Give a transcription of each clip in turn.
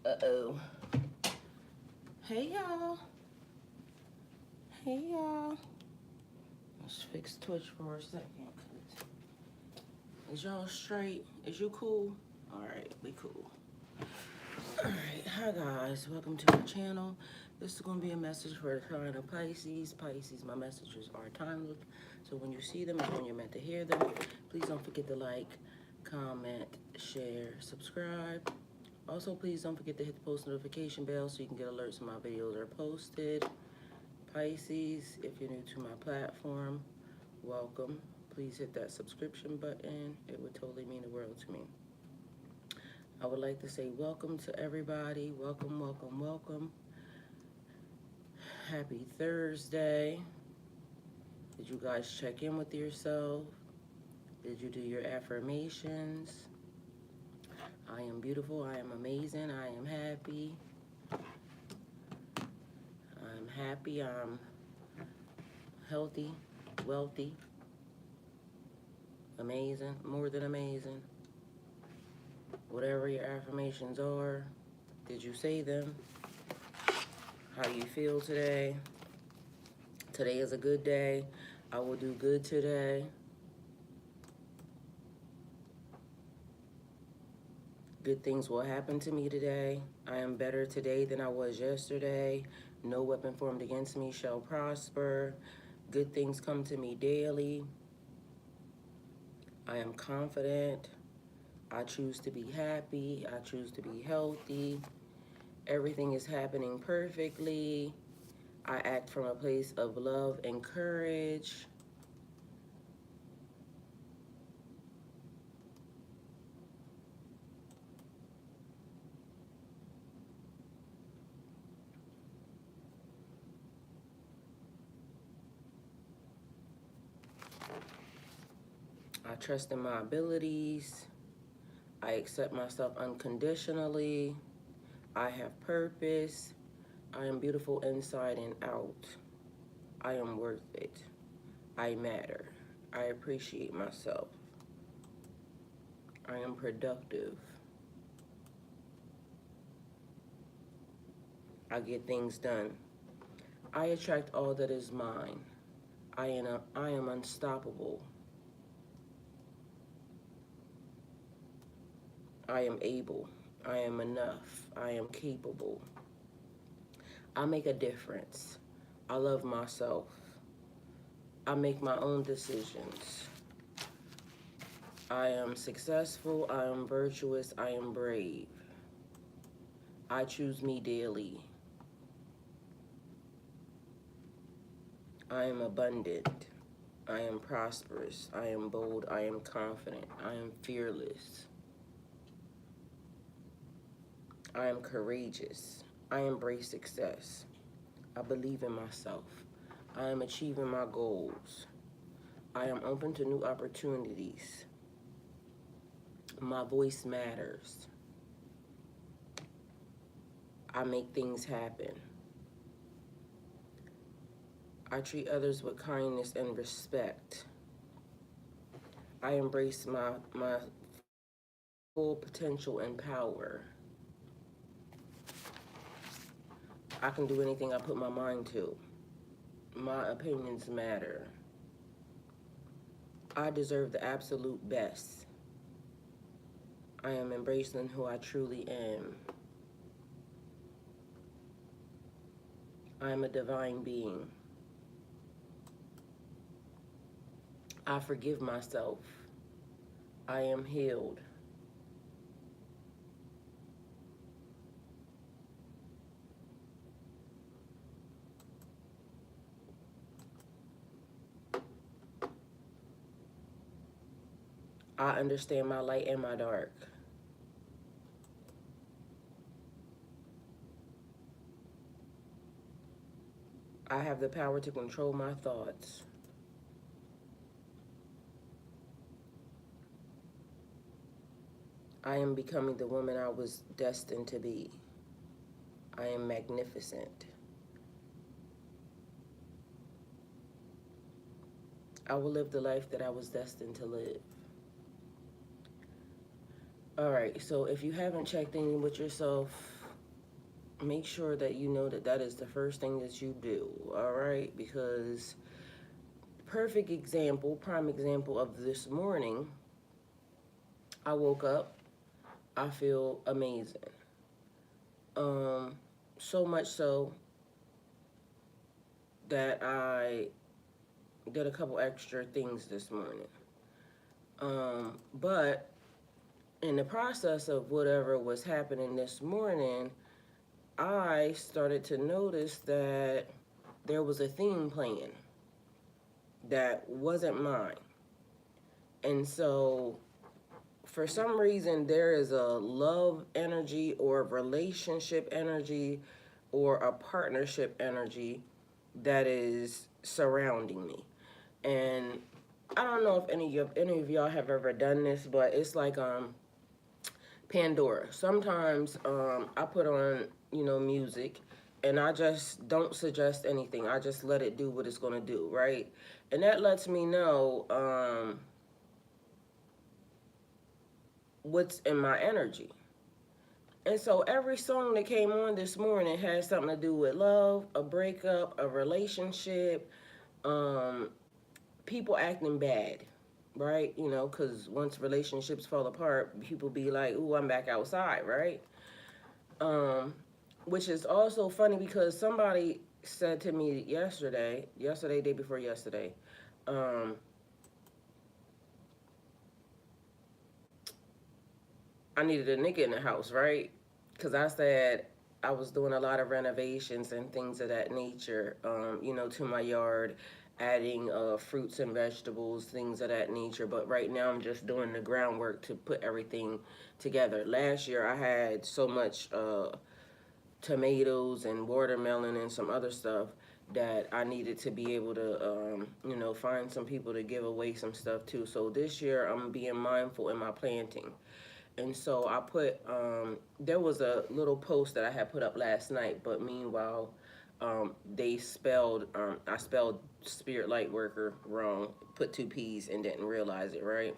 Uh-oh. Hey, y'all. Hey, y'all. Let's fix Twitch for a second. Is y'all straight? Is you cool? All right, we cool. All right, hi, guys. Welcome to my channel. This is going to be a message for the sign of Pisces. Pisces, my messages are timeless. So when you see them, it's when you're meant to hear them. Please don't forget to like, comment, share, subscribe. Also, please don't forget to hit the post notification bell so you can get alerts when my videos are posted. Pisces, if you're new to my platform, welcome. Please hit that subscription button. It would totally mean the world to me. I would like to say welcome to everybody. Welcome, welcome, welcome. Happy Thursday. Did you guys check in with yourself? Did you do your affirmations? I am beautiful. I am amazing. I am happy. I'm happy. I'm healthy, wealthy, amazing, more than amazing. Whatever your affirmations are, did you say them? How do you feel today? Today is a good day. I will do good today. Good things will happen to me today. I am better today than I was yesterday. No weapon formed against me shall prosper. Good things come to me daily. I am confident. I choose to be happy. I choose to be healthy. Everything is happening perfectly. I act from a place of love and courage. I trust in my abilities. I accept myself unconditionally. I have purpose. I am beautiful inside and out. I am worth it. I matter. I appreciate myself. I am productive. I get things done. I attract all that is mine. I am unstoppable. I am able. I am enough. I am capable. I make a difference. I love myself. I make my own decisions. I am successful. I am virtuous. I am brave. I choose me daily. I am abundant. I am prosperous. I am bold. I am confident. I am fearless. I am courageous. I embrace success. I believe in myself. I am achieving my goals. I am open to new opportunities. My voice matters. I make things happen. I treat others with kindness and respect. I embrace my full potential and power. I can do anything I put my mind to. My opinions matter. I deserve the absolute best. I am embracing who I truly am. I am a divine being. I forgive myself. I am healed. I understand my light and my dark. I have the power to control my thoughts. I am becoming the woman I was destined to be. I am magnificent. I will live the life that I was destined to live. All right, so if you haven't checked in with yourself, make sure that you know that that is the first thing that you do, all right? Because perfect example, prime example of this morning, I woke up, I feel amazing. So much so that I did a couple extra things this morning. But in the process of whatever was happening this morning, I started to notice that there was a theme playing that wasn't mine. And so for some reason, there is a love energy or a relationship energy or a partnership energy that is surrounding me. And I don't know if any of y'all have ever done this, but it's like Pandora. Sometimes I put on, music, and I just don't suggest anything. I just let it do what it's gonna do, right? And that lets me know what's in my energy. And so every song that came on this morning had something to do with love, a breakup, a relationship, um, people acting bad, right? Because once relationships fall apart, people be like, ooh, I'm back outside, right? Which is also funny because somebody said to me yesterday, day before yesterday, I needed a nigga in the house, right? Because I said I was doing a lot of renovations and things of that nature, to my yard, adding fruits and vegetables, things of that nature. But right now I'm just doing the groundwork to put everything together. Last year I had so much tomatoes and watermelon and some other stuff that I needed to be able to, find some people to give away some stuff to. So this year I'm being mindful in my planting. And so I put, there was a little post that I had put up last night, but meanwhile, they spelled, I spelled spirit light worker wrong, put two P's and didn't realize it, right?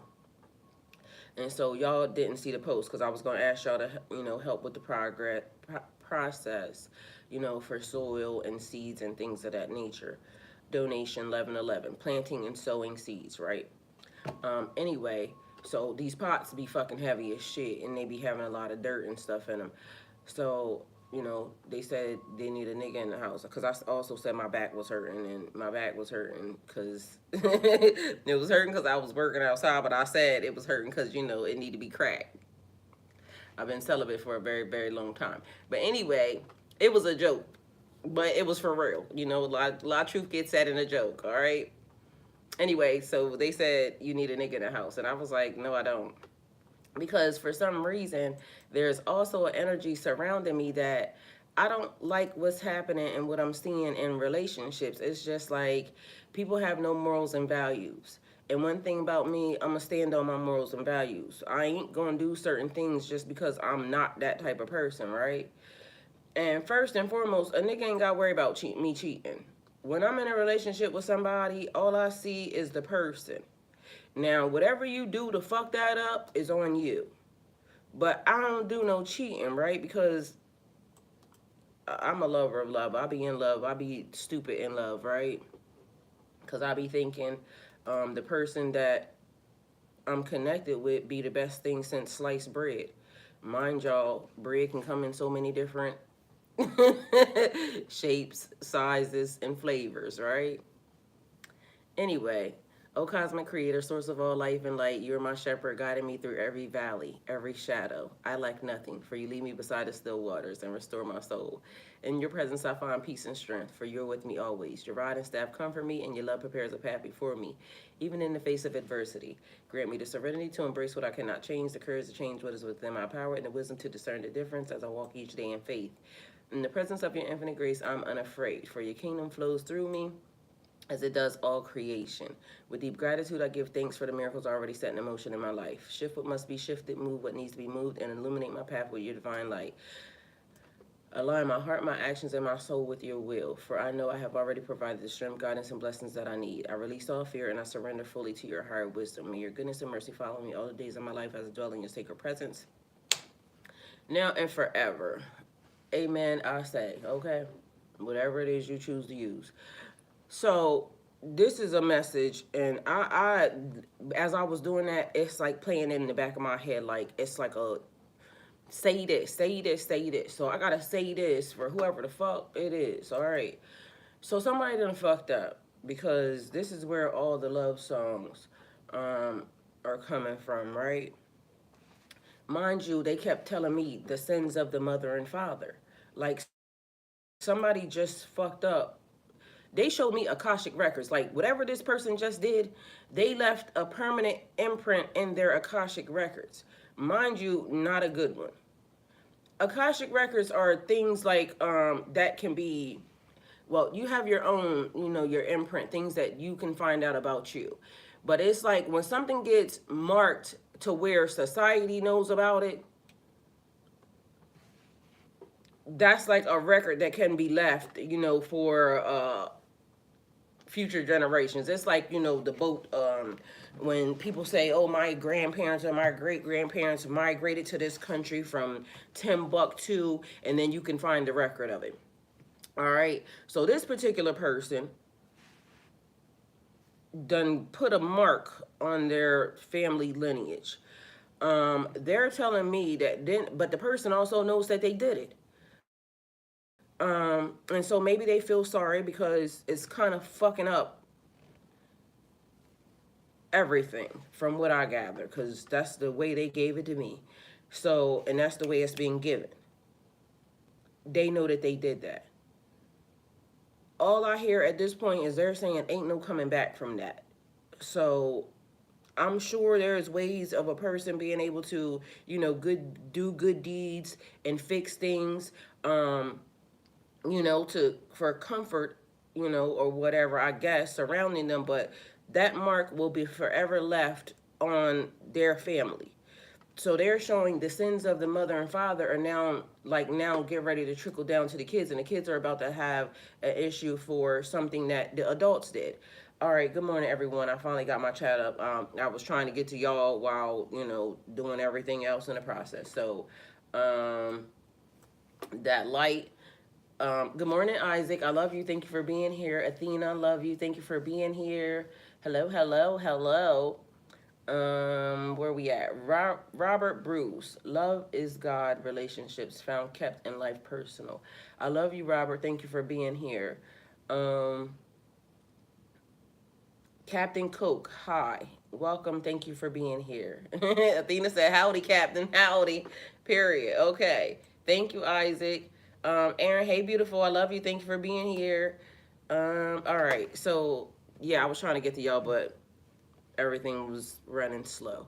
And so y'all didn't see the post because I was going to ask y'all to, help with the process, for soil and seeds and things of that nature. Donation 1111, planting and sowing seeds, right? Anyway, so these pots be fucking heavy as shit and they be having a lot of dirt and stuff in them. So, they said they need a nigga in the house because I also said my back was hurting, and my back was hurting because it was hurting because I was working outside, but I said it was hurting because, it need to be cracked. I've been celibate for a very, very long time. But anyway, it was a joke, but it was for real. A lot of truth gets said in a joke, all right? Anyway, so they said you need a nigga in the house, and I was like, no, I don't. Because for some reason, there's also an energy surrounding me that I don't like what's happening and what I'm seeing in relationships. It's just like people have no morals and values. And one thing about me, I'm going to stand on my morals and values. I ain't going to do certain things just because I'm not that type of person, right? And first and foremost, a nigga ain't got to worry about me cheating. When I'm in a relationship with somebody, all I see is the person. Now, whatever you do to fuck that up is on you. But I don't do no cheating, right? Because I'm a lover of love. I be in love. I be stupid in love, right? Because I be thinking the person that I'm connected with be the best thing since sliced bread. Mind y'all, bread can come in so many different shapes, sizes, and flavors, right? Anyway, O cosmic creator, source of all life and light, you are my shepherd, guiding me through every valley, every shadow. I lack nothing, for you lead me beside the still waters and restore my soul. In your presence I find peace and strength, for you're with me always. Your rod and staff comfort me, and your love prepares a path before me, even in the face of adversity. Grant me the serenity to embrace what I cannot change, the courage to change what is within my power, and the wisdom to discern the difference as I walk each day in faith. In the presence of your infinite grace, I'm unafraid, for your kingdom flows through me as it does all creation. With deep gratitude, I give thanks for the miracles already set in motion in my life. Shift what must be shifted, move what needs to be moved, and illuminate my path with your divine light. Align my heart, my actions, and my soul with your will, for I know I have already provided the strength, guidance, and blessings that I need. I release all fear, and I surrender fully to your higher wisdom. May your goodness and mercy follow me all the days of my life as I dwell in your sacred presence, now and forever. amen, I say, okay? Whatever it is you choose to use. So this is a message, and as I was doing that, it's like playing in the back of my head, like it's like a say this, say this, say this. So I gotta say this for whoever the fuck it is. All right. So somebody done fucked up because this is where all the love songs are coming from, right? Mind you, they kept telling me the sins of the mother and father. Like somebody just fucked up. They showed me Akashic records. Like whatever this person just did, they left a permanent imprint in their Akashic records. Mind you, not a good one. Akashic records are things like that can be, well, you have your own, your imprint, things that you can find out about you. But it's like when something gets marked to where society knows about it, that's like a record that can be left, for future generations. It's like, the boat, when people say, oh, my grandparents or my great grandparents migrated to this country from Timbuktu, and then you can find the record of it. All right. So this particular person done put a mark on their family lineage. They're telling me that then, but the person also knows that they did it. And so maybe they feel sorry because it's kind of fucking up everything from what I gather, because that's the way they gave it to me. So, and that's the way it's being given. They know that they did that. All I hear at this point is they're saying ain't no coming back from that. So I'm sure there's ways of a person being able to, do good deeds and fix things, for comfort, or whatever, I guess, surrounding them. But that mark will be forever left on their family. So they're showing the sins of the mother and father are now get ready to trickle down to the kids, and the kids are about to have an issue for something that the adults did. All right, good morning, everyone. I finally got my chat up. I was trying to get to y'all while, doing everything else in the process. So, that light. Good morning, Isaac. I love you. Thank you for being here. Athena, love you. Thank you for being here. Hello, hello, hello. Where we at? Robert Bruce. Love is God. Relationships found kept in life personal. I love you, Robert. Thank you for being here. Captain Coke, hi. Welcome. Thank you for being here. Athena said, howdy, Captain. Howdy. Period. Okay. Thank you, Isaac. Aaron, hey, beautiful. I love you. Thank you for being here. All right. So, yeah, I was trying to get to y'all, but everything was running slow.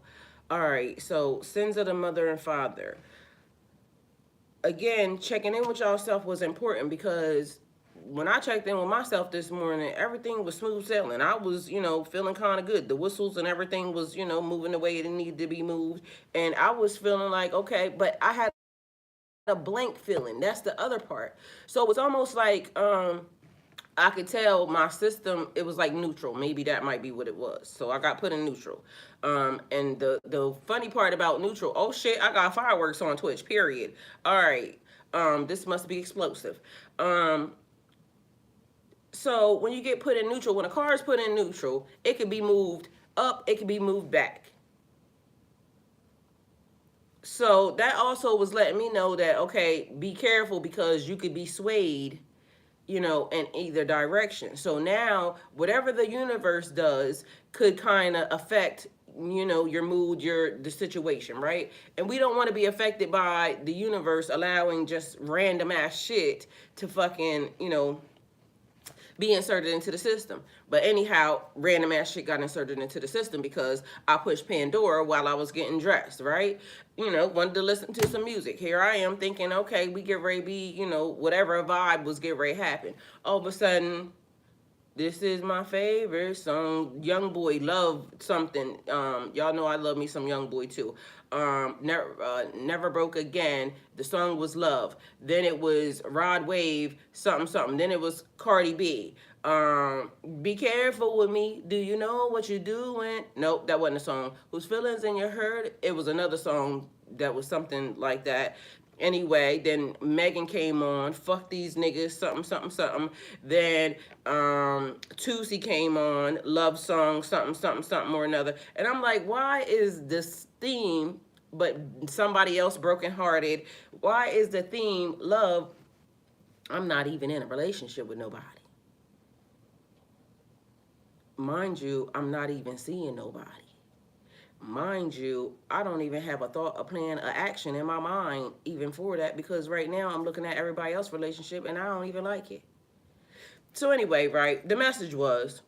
All right. So, sins of the mother and father. Again, checking in with y'all self was important because when I checked in with myself this morning, everything was smooth sailing. I was, feeling kind of good. The whistles and everything was, moving the way it needed to be moved. And I was feeling like, okay, but I had a blank feeling. That's the other part. So it was almost like I could tell my system, it was like neutral. Maybe that might be what it was. So I got put in neutral. And the funny part about neutral, oh shit, I got fireworks on Twitch, period. All right. This must be explosive. So when you get put in neutral, when a car is put in neutral, it can be moved up, it can be moved back. So that also was letting me know that, okay, be careful because you could be swayed, in either direction. So now whatever the universe does could kind of affect, your mood, the situation, right? And we don't want to be affected by the universe allowing just random ass shit to fucking, be inserted into the system. But anyhow, random ass shit got inserted into the system because I pushed Pandora while I was getting dressed, right? Wanted to listen to some music. Here I am thinking, okay, we get ready to be, whatever vibe was get ready to happen. All of a sudden, this is my favorite song. Young Boy, Love something. Y'all know I love me some Young Boy too. Never Broke Again. The song was Love. Then it was Rod Wave, something, something. Then it was Cardi B. Be Careful With Me. Do You Know What You're Doing? Nope, that wasn't a song. Whose Feelings in Your Hurt? It was another song that was something like that. Anyway, then Megan came on, fuck these niggas, something, something, something. Then Tuesday came on, love song, something, something, something or another. And I'm like, why is this theme, but somebody else brokenhearted? Why is the theme love? I'm not even in a relationship with nobody. Mind you, I'm not even seeing nobody. Mind you, I don't even have a thought, a plan, a action in my mind even for that, because right now I'm looking at everybody else's relationship and I don't even like it. So anyway, right, the message was,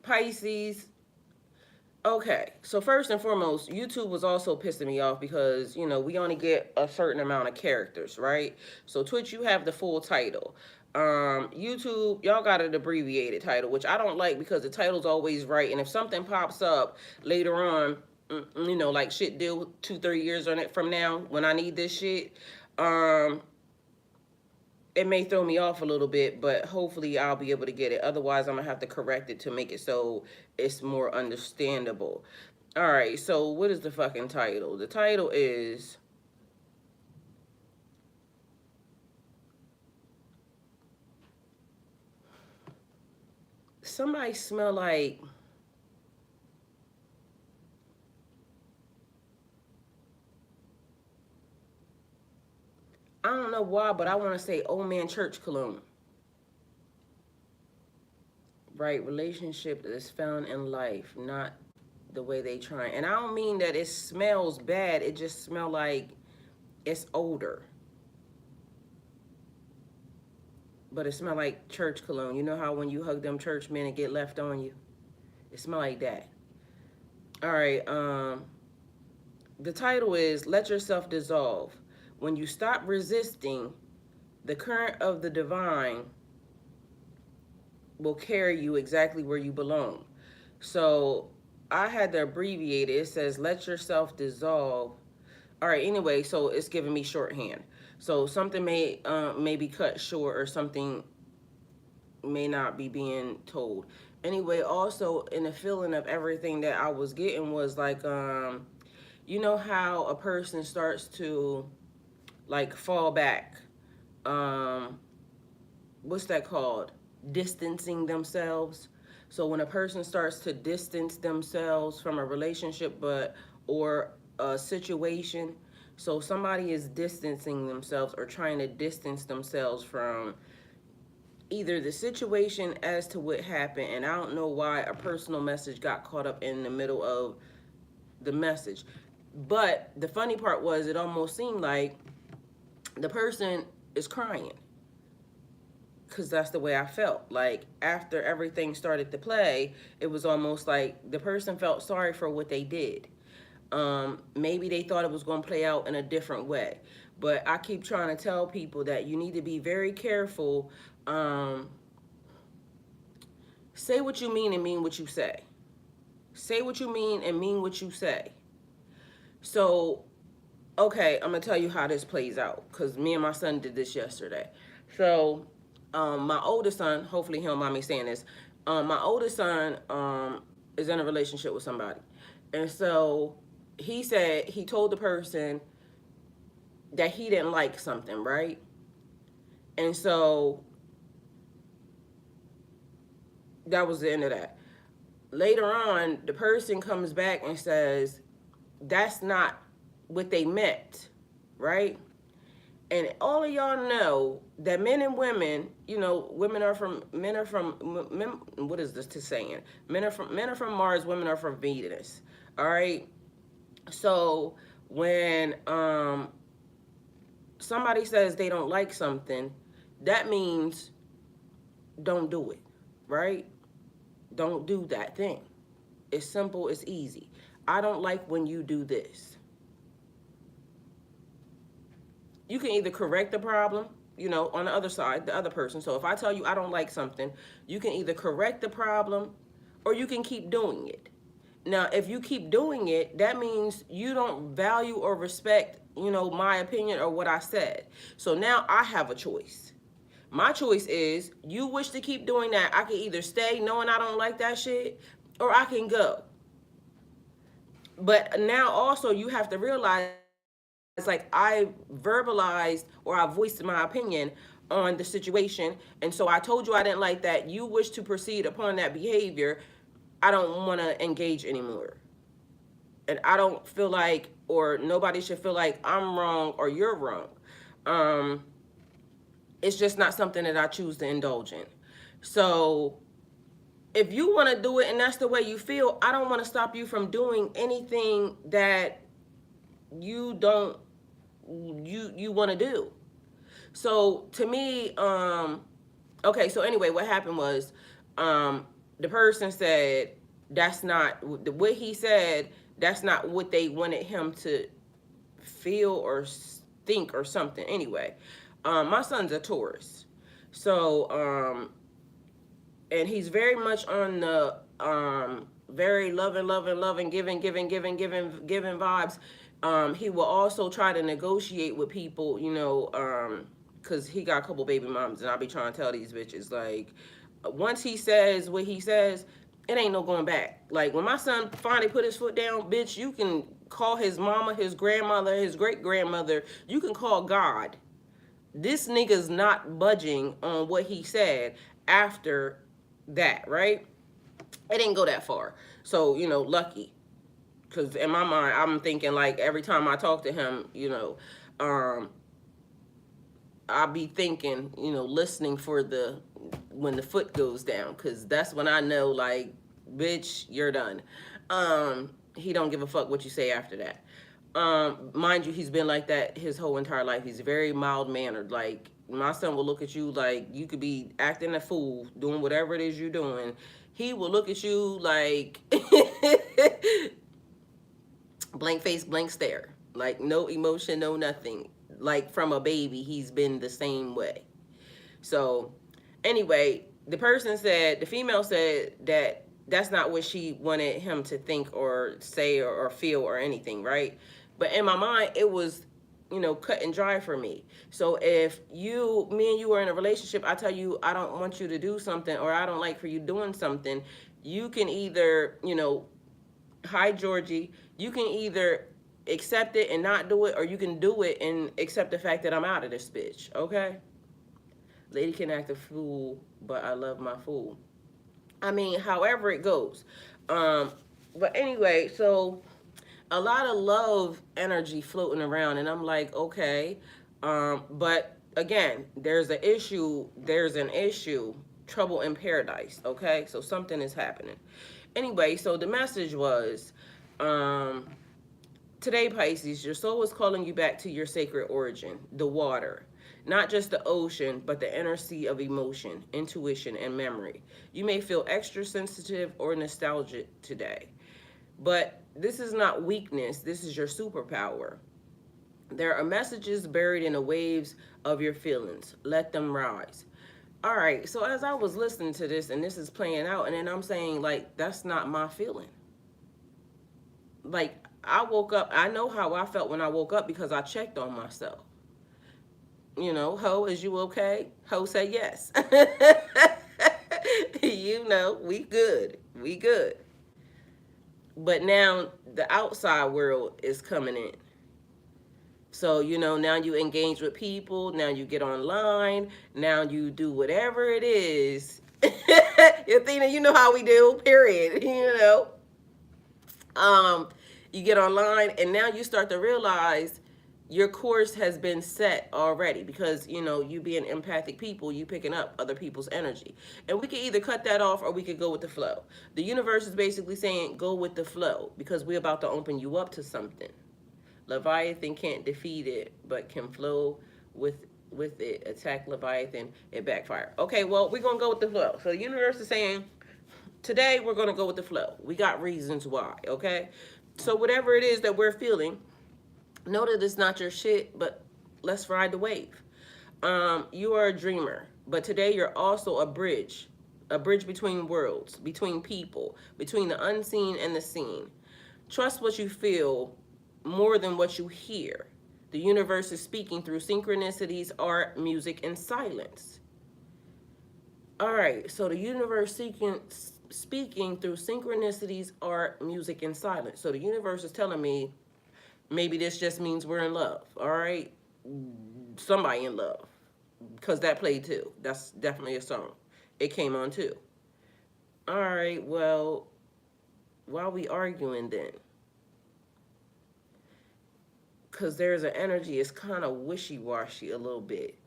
Pisces. Okay, so first and foremost, YouTube was also pissing me off because, you know, we only get a certain amount of characters, right? So Twitch, you have the full title. YouTube, y'all got an abbreviated title, which I don't like because the title's always right. And if something pops up later on, you know, like shit deal 2-3 years on it from now when I need this shit, it may throw me off a little bit, but hopefully I'll be able to get it. Otherwise, I'm going to have to correct it to make it so it's more understandable. All right, so what is the fucking title? The title is... Somebody smell like... I don't know why, but I want to say old man church cologne. Right, relationship that is found in life, not the way they try. And I don't mean that it smells bad. It just smells like it's older. But it smells like church cologne. You know how when you hug them church men, it get left on you? It smells like that. All right, the title is Let Yourself Dissolve. When you stop resisting, the current of the divine will carry you exactly where you belong. So I had to abbreviate it. It says, let yourself dissolve. All right, anyway, so it's giving me shorthand. So something may be cut short, or something may not be being told. Anyway, also in the feeling of everything that I was getting was like, you know how a person starts to like fall back. What's that called? Distancing themselves. So when a person starts to distance themselves from a relationship, or a situation, so somebody is distancing themselves or trying to distance themselves from either the situation as to what happened, and I don't know why a personal message got caught up in the middle of the message. But the funny part was, it almost seemed like the person is crying, because that's the way I felt. Like, after everything started to play, it was almost like the person felt sorry for what they did. Maybe they thought it was going to play out in a different way. But I keep trying to tell people that you need to be very careful. Say what you mean and mean what you say. Say what you mean and mean what you say. So, okay, I'm going to tell you how this plays out, because me and my son did this yesterday. So, my oldest son, hopefully he don't mind me saying this, my oldest son is in a relationship with somebody. And so he said, he told the person that he didn't like something, right? And so that was the end of that. Later on, the person comes back and says, that's not what they meant, right? And all of y'all know that men and women, you know, men are from, what is this to saying? Men are from Mars, women are from Venus, all right? So when somebody says they don't like something, that means don't do it, right? Don't do that thing. It's simple, it's easy. I don't like when you do this. You can either correct the problem, you know, on the other side, the other person. So if I tell you I don't like something, you can either correct the problem or you can keep doing it. Now, if you keep doing it, that means you don't value or respect, you know, my opinion or what I said. So now I have a choice. My choice is, you wish to keep doing that, I can either stay knowing I don't like that shit, or I can go. But now also you have to realize, like, I verbalized or I voiced my opinion on the situation, and so I told you I didn't like that. You wish to proceed upon that behavior. I don't want to engage anymore. And I don't feel like, or nobody should feel like I'm wrong or you're wrong. Um, it's just not something that I choose to indulge in. So if you want to do it and that's the way you feel, I don't want to stop you from doing anything that you don't you want to do. So to me, okay, so anyway, what happened was, the person said that's not what he said. That's not what they wanted him to feel or think or something. Anyway, my son's a Taurus, so and he's very much on the very loving, giving vibes. He will also try to negotiate with people, because he got a couple baby moms, and I'll be trying to tell these bitches, like, once he says what he says, it ain't no going back. Like, when my son finally put his foot down, bitch, you can call his mama, his grandmother, his great grandmother, you can call God. This nigga's not budging on what he said after that, right? It didn't go that far. So, lucky. Because in my mind, I'm thinking, like, every time I talk to him, I'll be thinking, listening for when the foot goes down. Because that's when I know, like, bitch, you're done. He don't give a fuck what you say after that. Mind you, he's been like that his whole entire life. He's very mild-mannered. Like, my son will look at you like you could be acting a fool, doing whatever it is you're doing. He will look at you like blank face, blank stare. Like, no emotion, no nothing. Like, from a baby, he's been the same way. So, anyway, the female said that that's not what she wanted him to think or say or feel or anything, right? But in my mind, it was, cut and dry for me. So if me and you are in a relationship, I tell you, I don't want you to do something, or I don't like for you doing something, you can either, hi, Georgie, you can either accept it and not do it, or you can do it and accept the fact that I'm out of this bitch, okay? Lady can act a fool, but I love my fool. I mean, however it goes. But anyway, so a lot of love energy floating around, and I'm like, okay. But again, there's an issue, trouble in paradise, okay? So something is happening. Anyway, so the message was, today, Pisces, your soul is calling you back to your sacred origin, the water. Not just the ocean, but the inner sea of emotion, intuition, and memory. You may feel extra sensitive or nostalgic today. But this is not weakness, this is your superpower. There are messages buried in the waves of your feelings. Let them rise. All right, so as I was listening to this and this is playing out, and then I'm saying, like, that's not my feeling. Like, I woke up, I know how I felt when I woke up because I checked on myself. Ho, is you okay? Ho said yes. We good. We good. But now the outside world is coming in. So, now you engage with people. Now you get online. Now you do whatever it is. Athena, you know how we do, period. You get online and now you start to realize your course has been set already because, you being empathic people, you picking up other people's energy. And we can either cut that off or we could go with the flow. The universe is basically saying, go with the flow because we're about to open you up to something. Leviathan can't defeat it, but can flow with it. Attack Leviathan, it backfire. Okay, well, we're going to go with the flow. So the universe is saying, today we're going to go with the flow. We got reasons why, okay? So whatever it is that we're feeling, know that it's not your shit, but let's ride the wave. You are a dreamer, but today you're also a bridge between worlds, between people, between the unseen and the seen. Trust what you feel more than what you hear. The universe is speaking through synchronicities, art, music, and silence. All right, so the universe speaking through synchronicities, art, music, and silence. So the universe is telling me maybe this just means we're in love. All right, somebody in love, because that played too. That's definitely a song. It came on too. All right, well, why are we arguing then? Because there's an energy, it's kind of wishy-washy a little bit.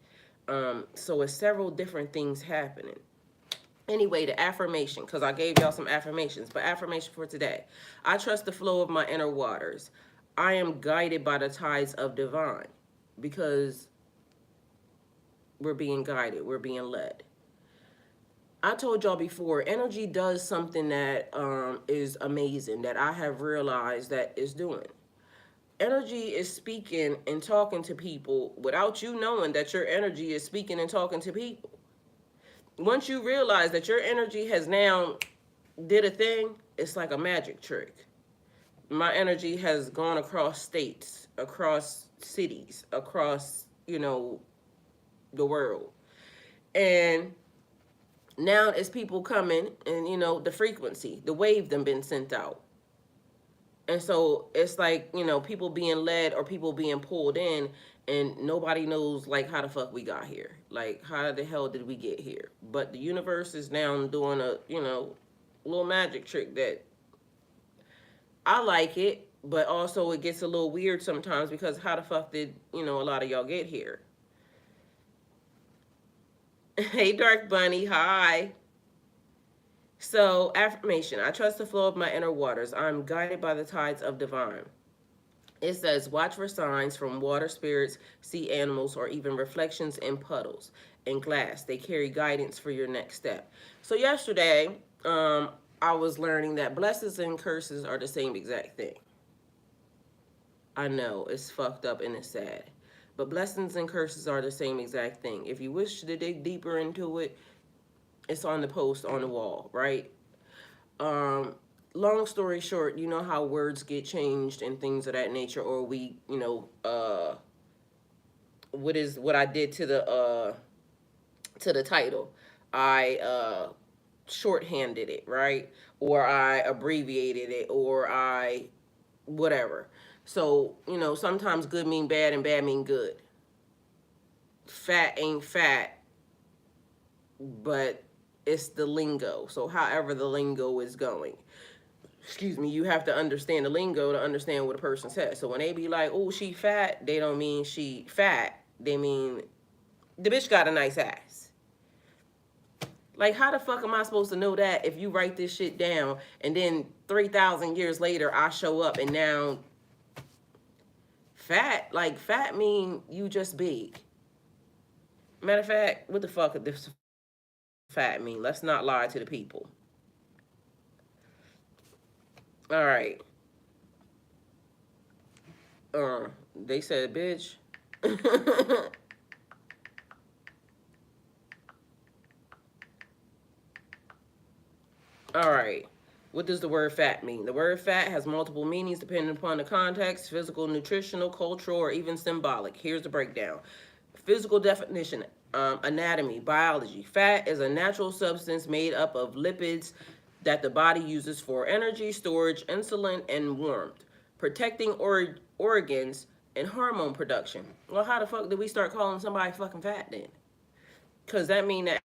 So it's several different things happening. Anyway, the affirmation, because I gave y'all some affirmations, but affirmation for today. I trust the flow of my inner waters. I am guided by the tides of divine, because we're being guided, we're being led. I told y'all before, energy does something that is amazing, that I have realized that is doing. Energy is speaking and talking to people without you knowing that your energy is speaking and talking to people. Once you realize that your energy has now did a thing, it's like a magic trick. My energy has gone across states, across cities, across, the world. And now it's people coming and, the frequency, the wave them been sent out. And so it's like, people being led or people being pulled in, and nobody knows like how the fuck we got here. Like, how the hell did we get here? But the universe is now doing a, little magic trick that I like it, but also it gets a little weird sometimes, because how the fuck did, a lot of y'all get here? Hey, Dark Bunny, hi. So, affirmation. I trust the flow of my inner waters. I'm guided by the tides of divine. It says, watch for signs from water spirits, sea animals, or even reflections in puddles and glass. They carry guidance for your next step. So yesterday, I was learning that blessings and curses are the same exact thing. I know, it's fucked up and it's sad. But blessings and curses are the same exact thing. If you wish to dig deeper into it, it's on the post on the wall, right? Long story short, you know how words get changed and things of that nature, or we, what I did to the title. I shorthanded it, right? Or I abbreviated it, or I whatever. So, sometimes good mean bad and bad mean good. Fat ain't fat, but it's the lingo. So however the lingo is going, excuse me, you have to understand the lingo to understand what a person says. So when they be like, oh, she fat, they don't mean she fat. They mean the bitch got a nice ass. Like, how the fuck am I supposed to know that if you write this shit down and then 3,000 years later I show up and now fat mean you just big. Matter of fact, what the fuck does fat mean? Let's not lie to the people. All right. They said, bitch. All right. What does the word fat mean? The word fat has multiple meanings depending upon the context: physical, nutritional, cultural, or even symbolic. Here's the breakdown. Physical definition, anatomy, biology. Fat is a natural substance made up of lipids that the body uses for energy, storage, insulin, and warmth, protecting organs, and hormone production. Well, how the fuck did we start calling somebody fucking fat then? Because that means that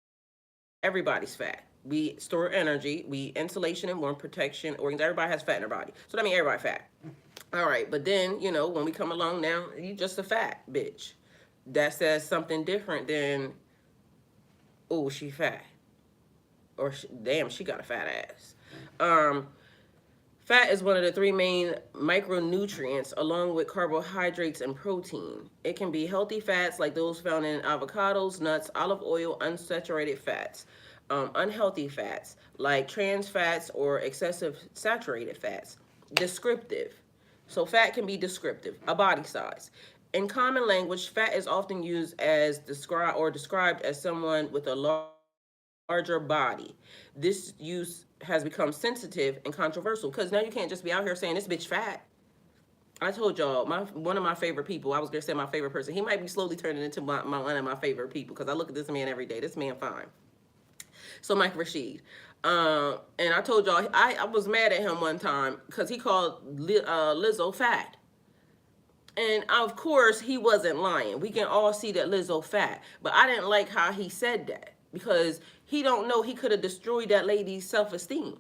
everybody's fat. We store energy, we insulation and warmth, protection, organs. Everybody has fat in their body. So that means everybody fat. All right, but then, when we come along now, you just a fat bitch. That says something different than, oh, she fat. Or, damn, she got a fat ass. Fat is one of the three main micronutrients, along with carbohydrates and protein. It can be healthy fats like those found in avocados, nuts, olive oil, unsaturated fats. Unhealthy fats like trans fats or excessive saturated fats. Descriptive. So fat can be descriptive, a body size. In common language, fat is often used as described as someone with a larger body. This use has become sensitive and controversial, because now you can't just be out here saying this bitch fat. I told y'all, one of my favorite people, I was gonna say my favorite person, he might be slowly turning into one of my favorite people, because I look at this man every day. This man fine. So Mike Rashid, And I told y'all I was mad at him one time because he called Lizzo fat. And of course, he wasn't lying. We can all see that Lizzo fat. But I didn't like how he said that because he don't know he could have destroyed that lady's self-esteem.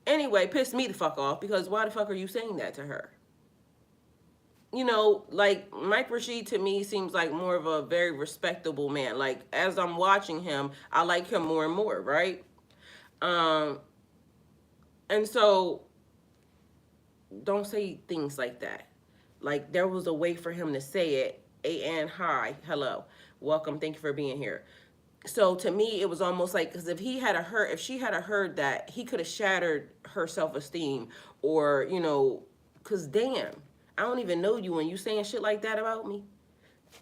Anyway, pissed me the fuck off because why the fuck are you saying that to her? You know, like Mike Rashid to me seems like more of a very respectable man. Like as I'm watching him, I like him more and more, right? Um, and so don't say things like that. Like there was a way for him to say it. And hi, hello, welcome, thank you for being here. So to me, it was almost like because if she had a heard that, he could have shattered her self esteem, or because damn, I don't even know you and you saying shit like that about me.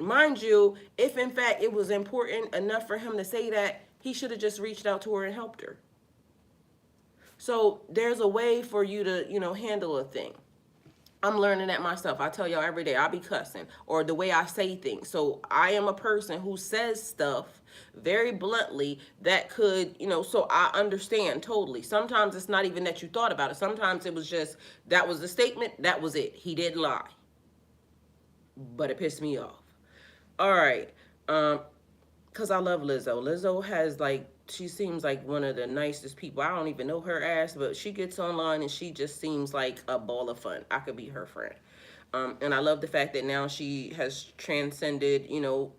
Mind you, if in fact it was important enough for him to say that, he should have just reached out to her and helped her. So there's a way for you to handle a thing. I'm learning that myself. I tell y'all every day I be cussing or the way I say things. So I am a person who says stuff very bluntly that could, so I understand totally. Sometimes it's not even that you thought about it. Sometimes it was just that was the statement, that was it. He didn't lie. But it pissed me off. All right. Cause I love Lizzo. Lizzo has she seems like one of the nicest people. I don't even know her ass, but she gets online and she just seems like a ball of fun. I could be her friend. And I love the fact that now she has transcended,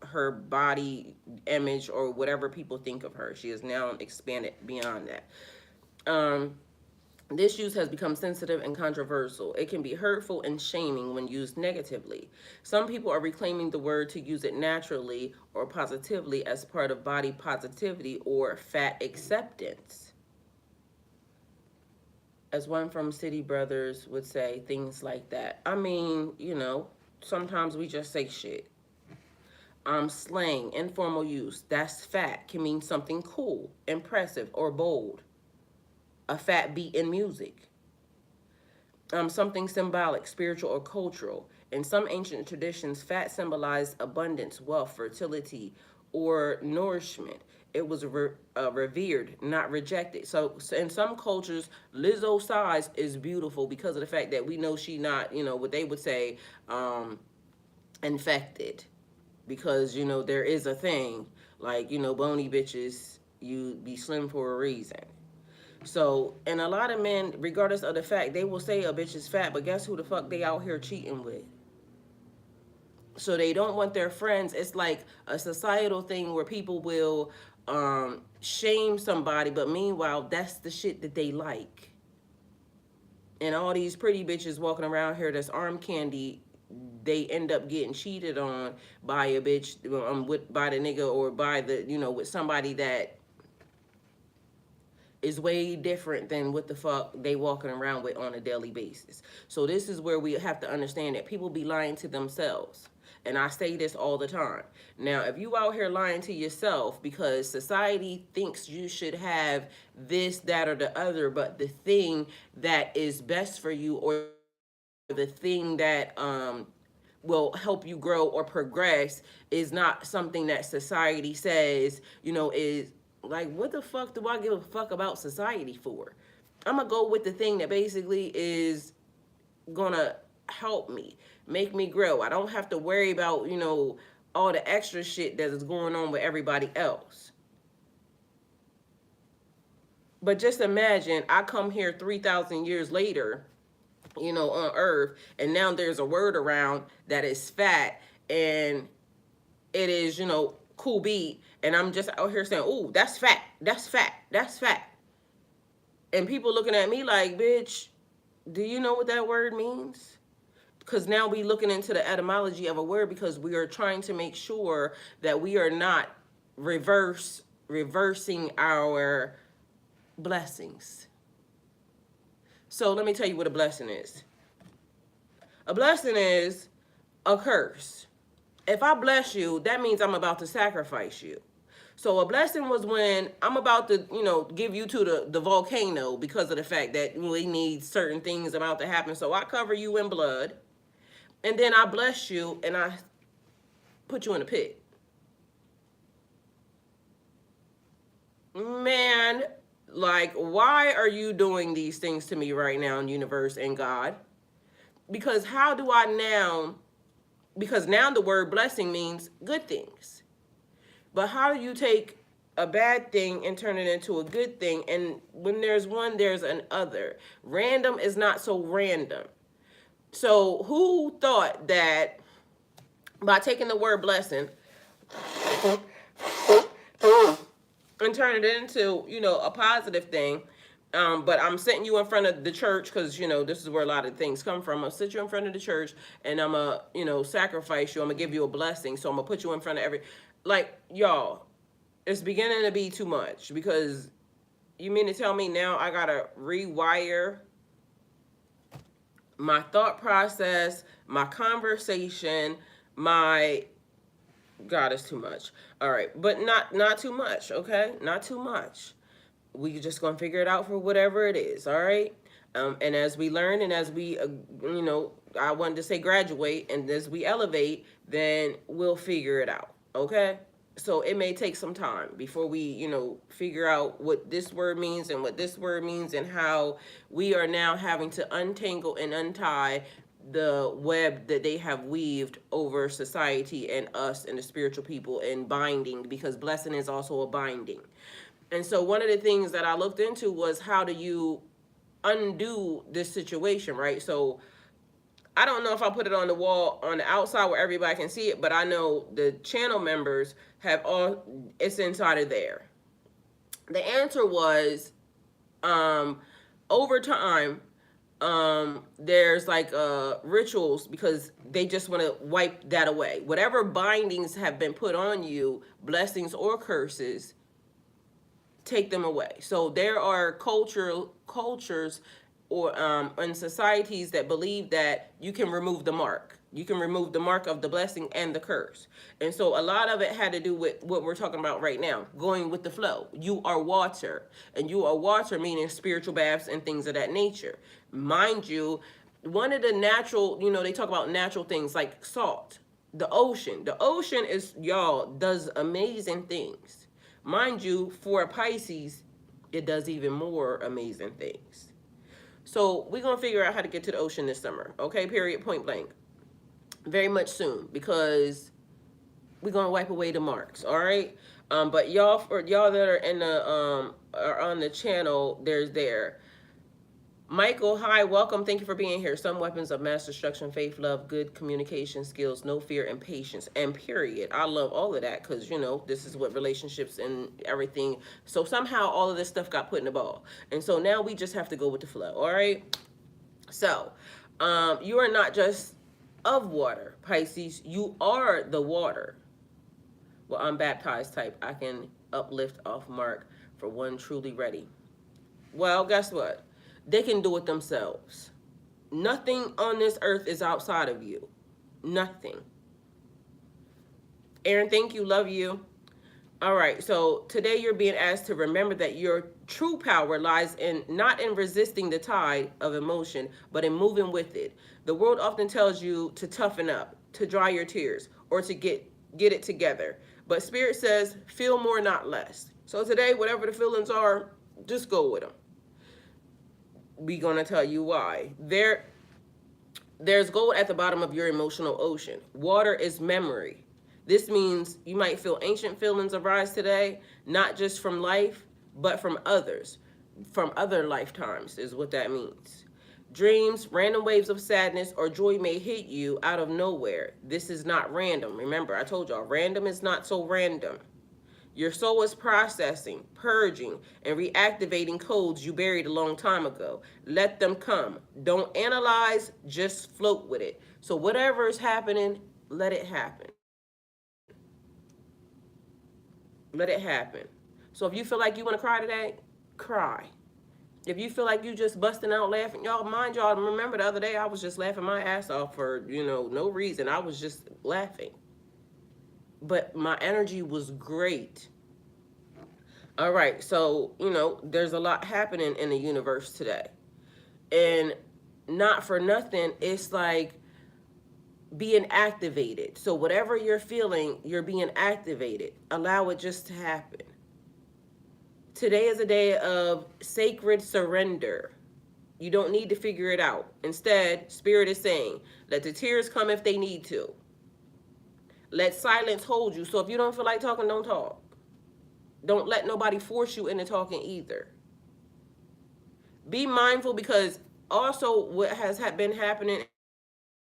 her body image or whatever people think of her. She has now expanded beyond that. This use has become sensitive and controversial. It can be hurtful and shaming when used negatively. Some people are reclaiming the word to use it naturally or positively as part of body positivity or fat acceptance. As one from City Brothers would say, things like that. I mean, sometimes we just say shit. Slang, informal use, that's fat, can mean something cool, impressive, or bold. A fat beat in music. Something symbolic, spiritual, or cultural. In some ancient traditions, fat symbolized abundance, wealth, fertility, or nourishment. It was revered, not rejected. So in some cultures, Lizzo's size is beautiful because of the fact that we know she not, what they would say, infected. Because, there is a thing, like, bony bitches, you be slim for a reason. So, and a lot of men, regardless of the fact, they will say a bitch is fat, but guess who the fuck they out here cheating with? So they don't want their friends. It's like a societal thing where people will shame somebody, but meanwhile, that's the shit that they like. And all these pretty bitches walking around here that's arm candy, they end up getting cheated on by a bitch, by the nigga, or by the, with somebody that is way different than what the fuck they walking around with on a daily basis. So this is where we have to understand that people be lying to themselves. And I say this all the time. Now, if you out here lying to yourself because society thinks you should have this, that, or the other, but the thing that is best for you or the thing that will help you grow or progress is not something that society says, is like, what the fuck do I give a fuck about society for? I'm gonna go with the thing that basically is gonna help me, make me grow. I don't have to worry about, all the extra shit that is going on with everybody else. But just imagine I come here 3,000 years later, on earth, and now there's a word around that is fat and it is, cool beat, and I'm just out here saying, "Ooh, that's fat, that's fat, that's fat," and people looking at me like, "Bitch, do you know what that word means?" Because now we looking into the etymology of a word because we are trying to make sure that we are not reversing our blessings. So let me tell you what a blessing is. A blessing is a curse. If I bless you, that means I'm about to sacrifice you. So a blessing was when I'm about to, give you to the volcano because of the fact that we need certain things about to happen. So I cover you in blood, and then I bless you, and I put you in a pit. Man, Like, why are you doing these things to me right now, universe and God? Because how do I now, because now the word blessing means good things. But how do you take a bad thing and turn it into a good thing? And when there's one, there's an other. Random is not so random. So who thought that by taking the word blessing and turning it into, a positive thing, but I'm sitting you in front of the church because, this is where a lot of things come from. I'll sit you in front of the church and I'm going to, sacrifice you. I'm going to give you a blessing. So I'm going to put you in front of y'all, it's beginning to be too much, because you mean to tell me now I got to rewire my thought process, my conversation, my God, is too much. All right, but not too much, okay? Not too much. We just gonna figure it out for whatever it is, all right? And as we learn, and as we, I wanted to say graduate, and as we elevate, then we'll figure it out, okay? So it may take some time before we, figure out what this word means and what this word means, and how we are now having to untangle and untie the web that they have weaved over society and us and the spiritual people, and binding, because blessing is also a binding. And so one of the things that I looked into was, how do you undo this situation, right? So I don't know if I put it on the wall on the outside where everybody can see it, but I know the channel members have all, it's inside of there. The answer was, over time, there's like rituals, because they just want to wipe that away. Whatever bindings have been put on you, blessings or curses, take them away. So there are cultures or and societies that believe that you can remove the mark. You can remove the mark of the blessing and the curse. And so a lot of it had to do with what we're talking about right now, going with the flow. You are water, and you are water meaning spiritual baths and things of that nature. Mind you, one of the natural, they talk about natural things like salt, the ocean. The ocean is, y'all, does amazing things. Mind you, for a Pisces, it does even more amazing things. So we're going to figure out how to get to the ocean this summer. Okay, period, point blank. Very much soon, because we're going to wipe away the marks, all right? But y'all, for y'all that are in the are on the channel, there. Michael, hi, welcome. Thank you for being here. Some weapons of mass destruction: faith, love, good communication skills, no fear, and patience. And period. I love all of that, because, this is what relationships and everything. So somehow all of this stuff got put in the ball. And so now we just have to go with the flow, all right? So you are not just of water, Pisces. You are the water. Well, I'm baptized type. I can uplift off mark for one truly ready. Well, guess what? They can do it themselves. Nothing on this earth is outside of you. Nothing. Aaron, thank you. Love you. All right. So today you're being asked to remember that your true power lies in not in resisting the tide of emotion, but in moving with it. The world often tells you to toughen up, to dry your tears, or to get it together. But Spirit says, feel more, not less. So today, whatever the feelings are, just go with them. We're going to tell you why. There's gold at the bottom of your emotional ocean. Water is memory. This means you might feel ancient feelings arise today, not just from life, but from others, from other lifetimes is what that means. Dreams, random waves of sadness or joy may hit you out of nowhere. This is not random. Remember, I told y'all, random is not so random. Your soul is processing, purging, and reactivating codes you buried a long time ago. Let them come. Don't analyze, just float with it. So whatever is happening, let it happen. Let it happen. So if you feel like you want to cry today, cry. If you feel like you just busting out laughing, y'all, mind y'all, remember the other day I was just laughing my ass off for, no reason. I was just laughing. But my energy was great. All right, so, there's a lot happening in the universe today. And not for nothing, it's like being activated. So whatever you're feeling, you're being activated. Allow it just to happen. Today is a day of sacred surrender. You don't need to figure it out. Instead, Spirit is saying, let the tears come if they need to. Let silence hold you. So if you don't feel like talking, don't talk. Don't let nobody force you into talking either. Be mindful, because also what has been happening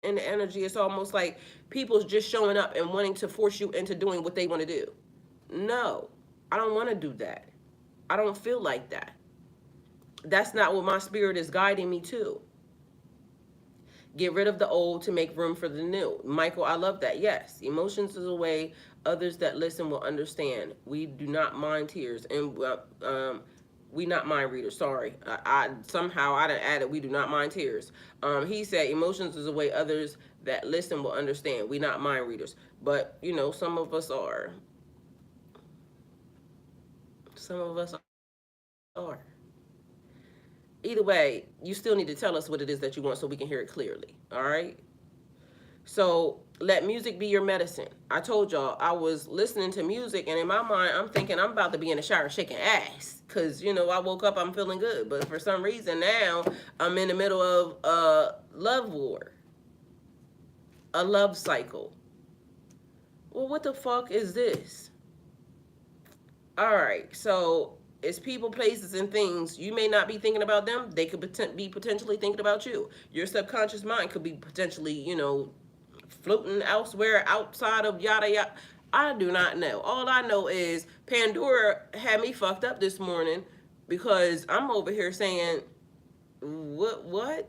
in the energy, it's almost like people's just showing up and wanting to force you into doing what they want to do. No, I don't want to do that. I don't feel like that. That's not what my spirit is guiding me to. Get rid of the old to make room for the new. Michael, I love that. Yes, emotions is a way others that listen will understand. We do not mind tears, and we not mind readers. Sorry, I somehow I done added we do not mind tears. He said emotions is a way others that listen will understand. We not mind readers, but you know some of us are. Some of us are. Either way, you still need to tell us what it is that you want so we can hear it clearly. All right. So let music be your medicine. I told y'all I was listening to music, and in my mind, I'm thinking I'm about to be in the shower shaking ass. Because, you know, I woke up, I'm feeling good. But for some reason now, I'm in the middle of a love war. A love cycle. Well, what the fuck is this? All right. So it's people, places, and things. You may not be thinking about them. They could be potentially thinking about you. Your subconscious mind could be potentially, you know, floating elsewhere outside of yada yada. I do not know. All I know is Pandora had me fucked up this morning because I'm over here saying, what? What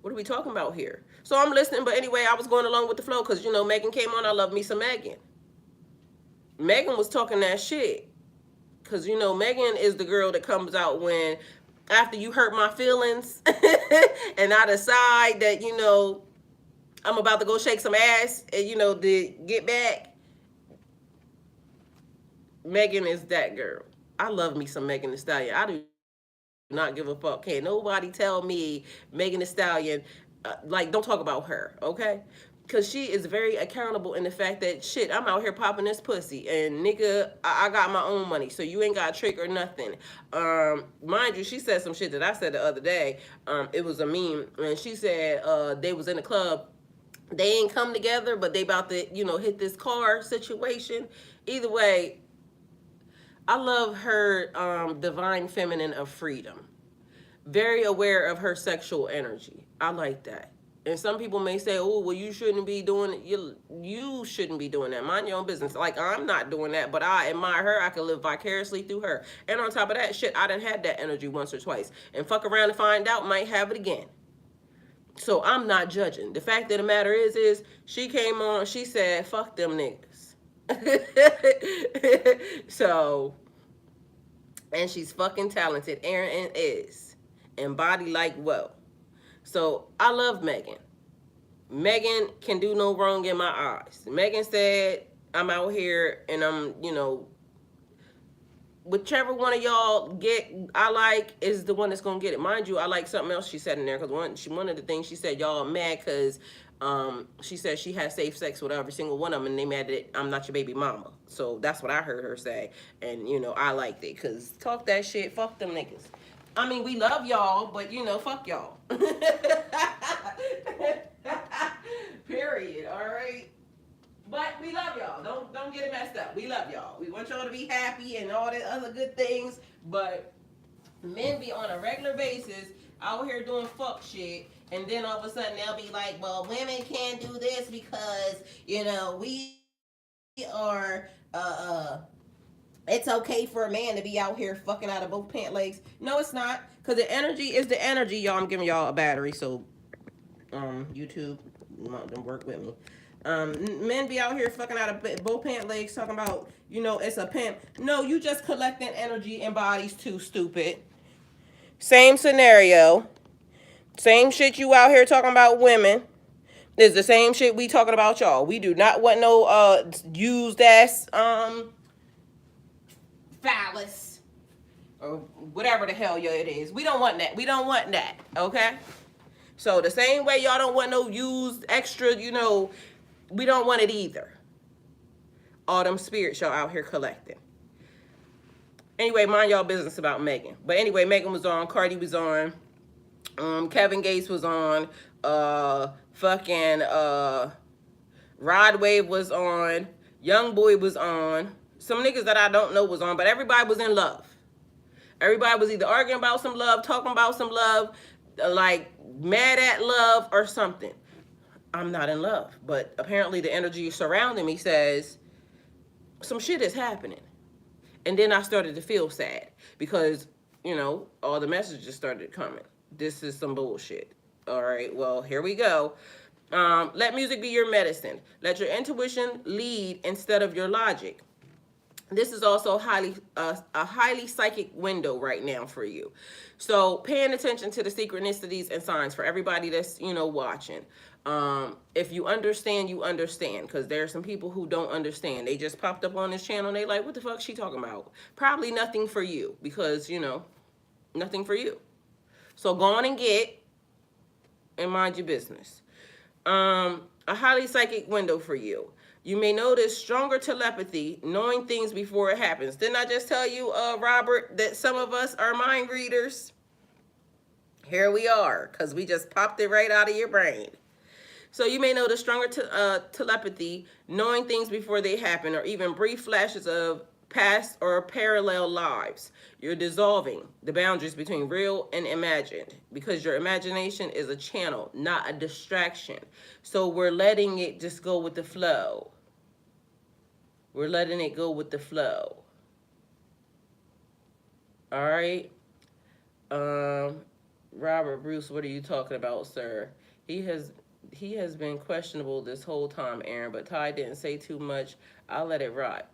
are we talking about here? So I'm listening, but anyway, I was going along with the flow because, you know, Megan came on. I love me some Megan. Megan was talking that shit because, you know, Megan is the girl that comes out when after you hurt my feelings and I decide that, you know, I'm about to go shake some ass and, you know, to get back. Megan is that girl. I love me some Megan Thee Stallion. I do not give a fuck. Can't nobody tell me Megan Thee Stallion, like, don't talk about her, okay? Because she is very accountable in the fact that, shit, I'm out here popping this pussy. And, nigga, I got my own money, so you ain't got a trick or nothing. Mind you, she said some shit that I said the other day. It was a meme. And she said they was in the club. They ain't come together, but they about to, you know, hit this car situation. Either way, I love her divine feminine of freedom. Very aware of her sexual energy. I like that. And some people may say, oh, well, you shouldn't be doing it. You shouldn't be doing that. Mind your own business. Like, I'm not doing that, but I admire her. I can live vicariously through her. And on top of that, shit, I done had that energy once or twice. And fuck around and find out, might have it again. So I'm not judging. The fact of the matter is she came on, she said, fuck them niggas. So, and she's fucking talented. Erin is. And body like whoa. So I love Megan. Megan can do no wrong in my eyes. Megan said, I'm out here and I'm, you know, whichever one of y'all I like is the one that's gonna get it. Mind you, I like something else she said in there because one of the things she said, y'all are mad because she said she had safe sex with every single one of them and they mad that I'm not your baby mama. So that's what I heard her say, and you know I liked it because talk that shit, fuck them niggas. I mean, we love y'all, but you know, fuck y'all. Period. All right. But we love y'all. Don't get it messed up. We love y'all. We want y'all to be happy and all the other good things. But men be on a regular basis out here doing fuck shit. And then all of a sudden they'll be like, well, women can't do this because, you know, we are, it's okay for a man to be out here fucking out of both pant legs. No, it's not. Because the energy is the energy, y'all. I'm giving y'all a battery. So, YouTube, don't work with me. Men be out here fucking out of both pant legs talking about, you know, it's a pimp. No, you just collecting energy in bodies too, stupid. Same scenario. Same shit you out here talking about women. Is the same shit we talking about y'all. We do not want no used ass phallus or whatever the hell it is. We don't want that. We don't want that. Okay? So the same way y'all don't want no used extra, you know, we don't want it either. All them spirits y'all out here collecting. Anyway, mind y'all business about Megan. But anyway, Megan was on, Cardi was on, Kevin Gates was on, fucking Rod Wave was on, Young Boy was on, some niggas that I don't know was on, but everybody was in love. Everybody was either arguing about some love, talking about some love, like mad at love or something. I'm not in love, but apparently the energy surrounding me says some shit is happening. And then I started to feel sad because, all the messages started coming. This is some bullshit. All right, well, here we go. Let music be your medicine. Let your intuition lead instead of your logic. This is also a highly psychic window right now for you. So paying attention to the synchronicities and signs for everybody that's, watching. If you understand, you understand. Because there are some people who don't understand. They just popped up on this channel and they like, what the fuck is she talking about? Probably nothing for you. Because, nothing for you. So go on and get and mind your business. A highly psychic window for you. You may notice stronger telepathy, knowing things before it happens. Didn't I just tell you, Robert, that some of us are mind readers? Here we are, because we just popped it right out of your brain. So you may notice stronger telepathy, knowing things before they happen, or even brief flashes of past or parallel lives. You're dissolving the boundaries between real and imagined because your imagination is a channel, not a distraction. So we're letting it just go with the flow. We're letting it go with the flow. All right. Robert Bruce, what are you talking about, sir? He has been questionable this whole time, Aaron, but Ty didn't say too much. I'll let it rot.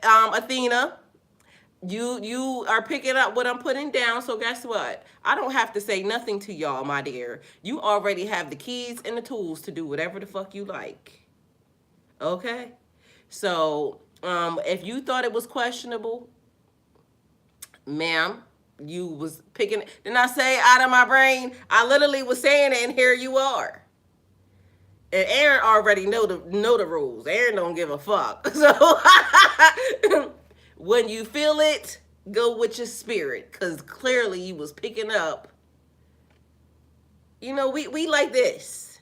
Athena, you are picking up what I'm putting down, so guess what? I don't have to say nothing to y'all, my dear. You already have the keys and the tools to do whatever the fuck you like. Okay? So, if you thought it was questionable, ma'am, you was picking, didn't I say out of my brain? I literally was saying it, and here you are. And Aaron already know the rules. Aaron don't give a fuck. So when you feel it, go with your spirit, because clearly you was picking up. We like this.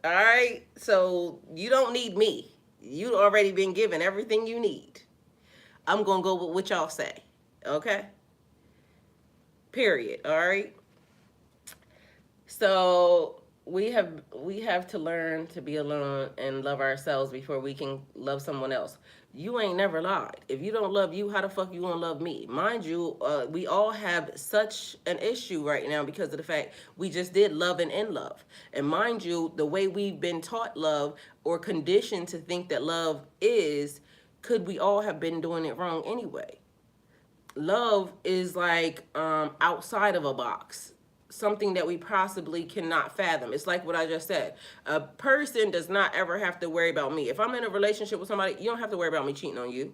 All right? So you don't need me. You already been given everything you need. I'm going to go with what y'all say. Okay? Period. All right? So we have to learn to be alone and love ourselves before we can love someone else. You ain't never lied. If you don't love you, how the fuck you gonna love me? Mind you, we all have such an issue right now because of the fact we just did love and in love. And mind you, the way we've been taught love or conditioned to think that love is, could we all have been doing it wrong anyway? Love is like outside of a box. Something that we possibly cannot fathom. It's like what I just said. A person does not ever have to worry about me. If I'm in a relationship with somebody, you don't have to worry about me cheating on you.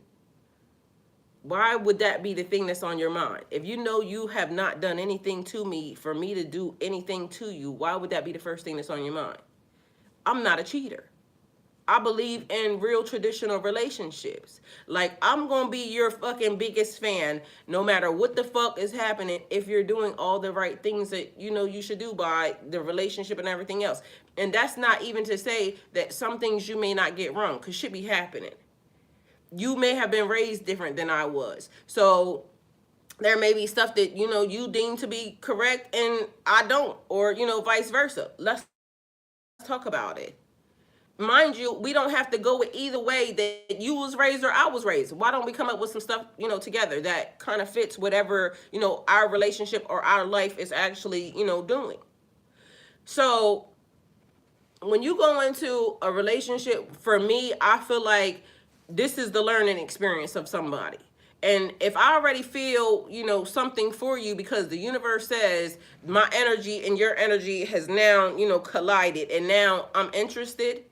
Why would that be the thing that's on your mind? If you know you have not done anything to me for me to do anything to you, why would that be the first thing that's on your mind? I'm not a cheater. I believe in real traditional relationships. Like, I'm going to be your fucking biggest fan no matter what the fuck is happening if you're doing all the right things that you should do by the relationship and everything else. And that's not even to say that some things you may not get wrong, because shit be happening. You may have been raised different than I was. So there may be stuff that, you deem to be correct and I don't, or, vice versa. Let's talk about it. Mind you, we don't have to go with either way that you was raised or I was raised. Why don't we come up with some stuff, together that kind of fits whatever, our relationship or our life is actually, doing. So when you go into a relationship, for me, I feel like this is the learning experience of somebody. And if I already feel, something for you because the universe says my energy and your energy has now, collided and now I'm interested.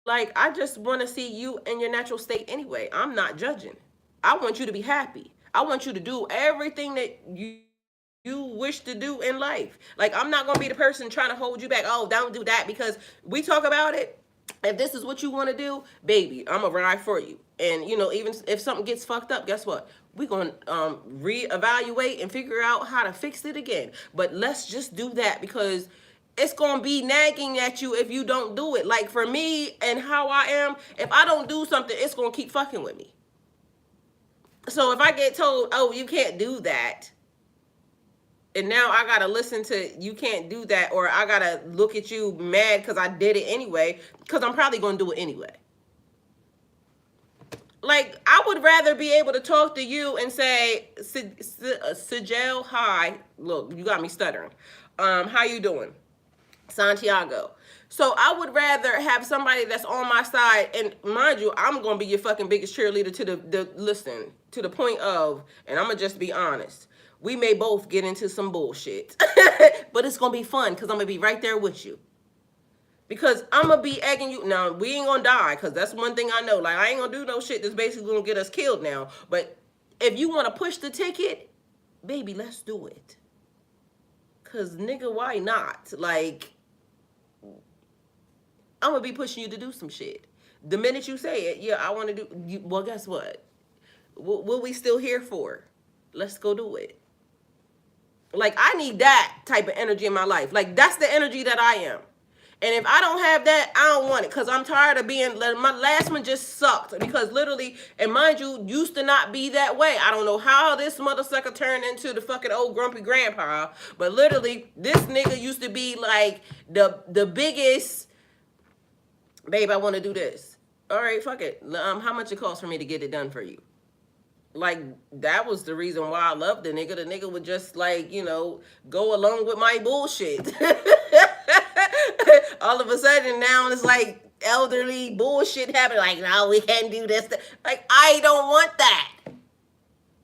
Like, I just want to see you in your natural state anyway. I'm not judging. I want you to be happy. I want you to do everything that you wish to do in life. Like, I'm not going to be the person trying to hold you back. Oh, don't do that, because we talk about it. If this is what you want to do, baby, I'm going to ride for you. And, you know, even if something gets fucked up, guess what? We're going to reevaluate and figure out how to fix it again. But let's just do that, because it's going to be nagging at you if you don't do it. Like for me and how I am, if I don't do something, it's going to keep fucking with me. So if I get told, oh, you can't do that, and now I gotta listen to you can't do that, or I gotta look at you mad because I did it anyway, because I'm probably gonna do it anyway. Like, I would rather be able to talk to you and say, Sijel, hi, look, you got me stuttering. How you doing? Santiago. So I would rather have somebody that's on my side, and mind you, I'm gonna be your fucking biggest cheerleader to the listen, to the point of, and I'm gonna just be honest, we may both get into some bullshit, but it's gonna be fun because I'm gonna be right there with you. Because I'm gonna be egging you. Now, we ain't gonna die, because that's one thing I know. Like, I ain't gonna do no shit that's basically gonna get us killed now. But if you wanna push the ticket, baby, let's do it. Because, nigga, why not? Like, I'm gonna be pushing you to do some shit. The minute you say it, yeah, I wanna do, well, guess what? What we still here for? Let's go do it. Like, I need that type of energy in my life. Like, that's the energy that I am. And if I don't have that, I don't want it, because I'm tired of being, my last one just sucked, because literally, and mind you, used to not be that way. I don't know how this mother sucker turned into the fucking old grumpy grandpa, but literally, this nigga used to be like the biggest, babe, I want to do this. All right, fuck it. How much it costs for me to get it done for you? Like, that was the reason why I loved the nigga. The nigga would just, like, you know, go along with my bullshit. All of a sudden, now it's like elderly bullshit happening. Like, no, we can't do this. Like, I don't want that.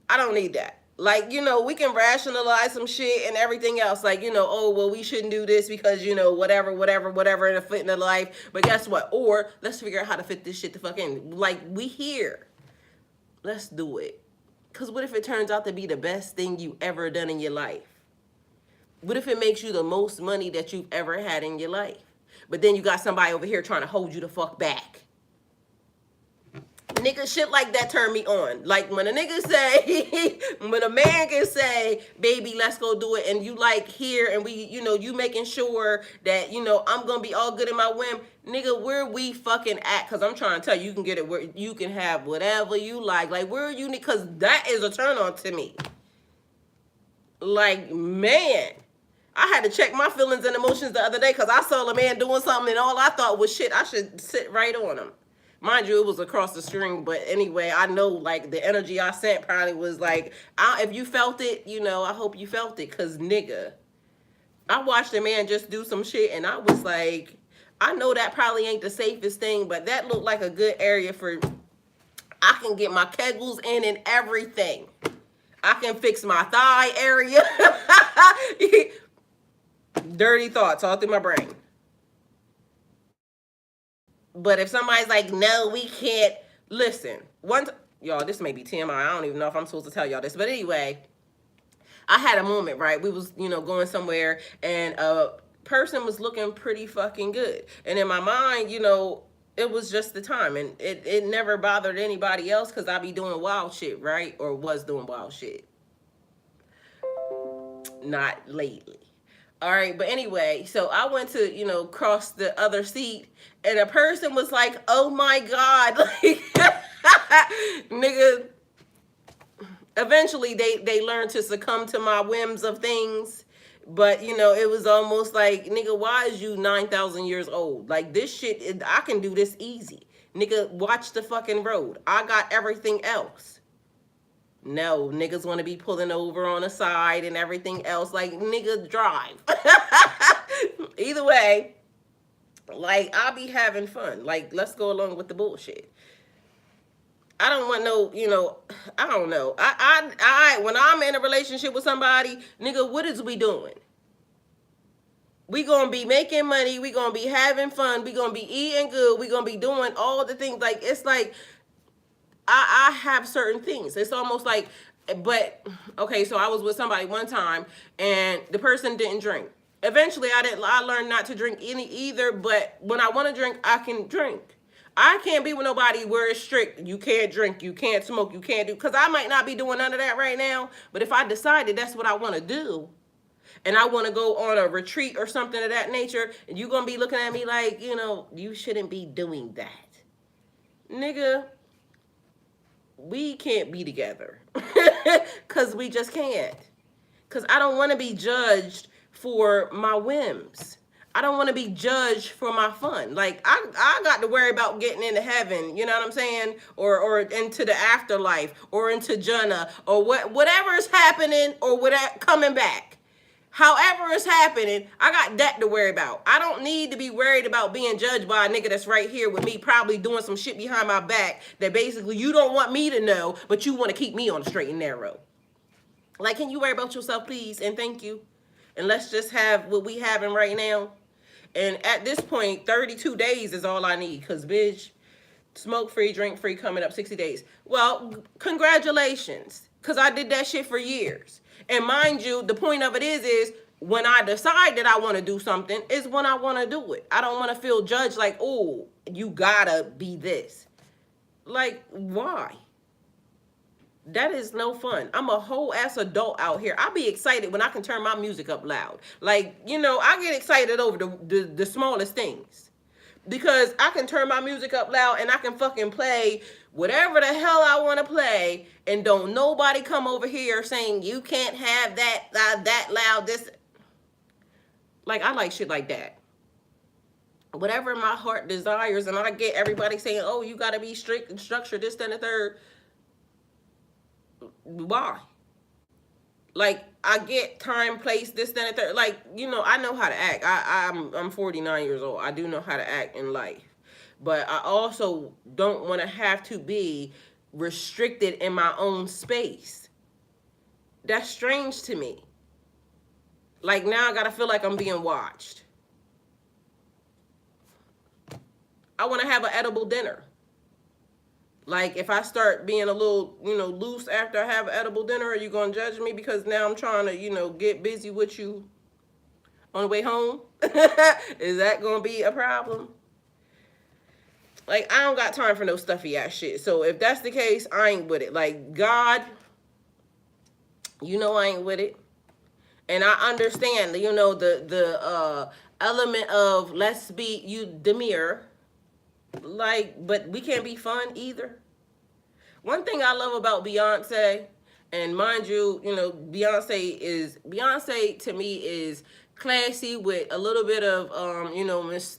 I don't need that. Like, you know, we can rationalize some shit and everything else. Like, you know, oh, well, we shouldn't do this because, you know, whatever, in a fit in the life. But guess what? Or let's figure out how to fit this shit the fuck in. Like, we here. Let's do it. Because what if it turns out to be the best thing you ever done in your life? What if it makes you the most money that you've ever had in your life? But then you got somebody over here trying to hold you the fuck back. Nigga, shit like that turn me on. Like, when a nigga say, when a man can say, baby, let's go do it, and you like here, and we, you know, you making sure that, you know, I'm gonna be all good in my whim. Nigga, where we fucking at? Because I'm trying to tell you, you can get it where you can have whatever you like. Like, where are you? Because that is a turn on to me. Like, man. I had to check my feelings and emotions the other day because I saw a man doing something and all I thought was, shit, I should sit right on him. Mind you, it was across the stream, but anyway, I know, like, the energy I sent probably was like, if you felt it, you know, I hope you felt it, because, nigga, I watched a man just do some shit, and I was like, I know that probably ain't the safest thing, but that looked like a good area for, I can get my kegels in and everything. I can fix my thigh area. Dirty thoughts all through my brain. But if somebody's like, no, we can't, listen. Y'all, this may be TMI. I don't even know if I'm supposed to tell y'all this. But anyway, I had a moment, right? We was, you know, going somewhere, and a person was looking pretty fucking good. And in my mind, you know, it was just the time. And it never bothered anybody else because I be doing wild shit, right? Or was doing wild shit. Not lately. All right, but anyway, so I went to, you know, cross the other seat, and a person was like, oh my God, like, nigga, eventually they learned to succumb to my whims of things, but, you know, it was almost like, nigga, why is you 9,000 years old? Like, this shit, I can do this easy. Nigga, watch the fucking road. I got everything else. No, niggas want to be pulling over on the side and everything else. Like, nigga, drive. Either way, like, I'll be having fun. Like, let's go along with the bullshit. I don't want no, you know, I don't know. When I'm in a relationship with somebody, nigga, what is we doing? We gonna be making money. We gonna be having fun. We gonna be eating good. We gonna be doing all the things. Like, it's like, I have certain things. It's almost like, but, okay, so I was with somebody one time, and the person didn't drink. Eventually, I learned not to drink any either. But when I want to drink, I can drink. I can't be with nobody where it's strict. You can't drink, you can't smoke, you can't do. Because I might not be doing none of that right now. But if I decided that's what I want to do, and I want to go on a retreat or something of that nature, and you're going to be looking at me like, you shouldn't be doing that. Nigga, we can't be together. Because we just can't. Because I don't want to be judged for my whims. I don't want to be judged for my fun. Like, I got to worry about getting into heaven, you know what I'm saying? Or into the afterlife, or into Jannah, or whatever is happening, or whatever coming back. However it's happening, I got that to worry about. I don't need to be worried about being judged by a nigga that's right here with me probably doing some shit behind my back that basically you don't want me to know, but you want to keep me on the straight and narrow. Like, can you worry about yourself, please? And thank you. And let's just have what we having right now. And at this point, 32 days is all I need. Because, bitch, smoke-free, drink-free coming up 60 days. Well, congratulations. Because I did that shit for years. And mind you, the point of it is when I decide that I want to do something is when I want to do it. I don't want to feel judged like, oh, you gotta be this. Like, why? That is no fun. I'm a whole ass adult out here. I'll be excited when I can turn my music up loud. Like, I get excited over the smallest things. Because I can turn my music up loud and I can fucking play whatever the hell I want to play, and don't nobody come over here saying you can't have that loud, this. Like, I like shit like that. Whatever my heart desires, and I get everybody saying, oh, you got to be strict and structured, this, that, and the third. Why? Like, I get time, place, this, that, and the third. Like, I know how to act. I'm 49 years old. I do know how to act in life. But I also don't want to have to be restricted in my own space. That's strange to me. Like, now I got to feel like I'm being watched. I want to have an edible dinner. Like, if I start being a little, loose after I have an edible dinner, are you going to judge me because now I'm trying to, get busy with you on the way home? Is that going to be a problem? Like, I don't got time for no stuffy ass shit. So if that's the case, I ain't with it. Like, God, I ain't with it. And I understand, the element of let's be demure. Like, but we can't be fun either. One thing I love about Beyonce, and mind you, Beyonce to me is classy with a little bit of,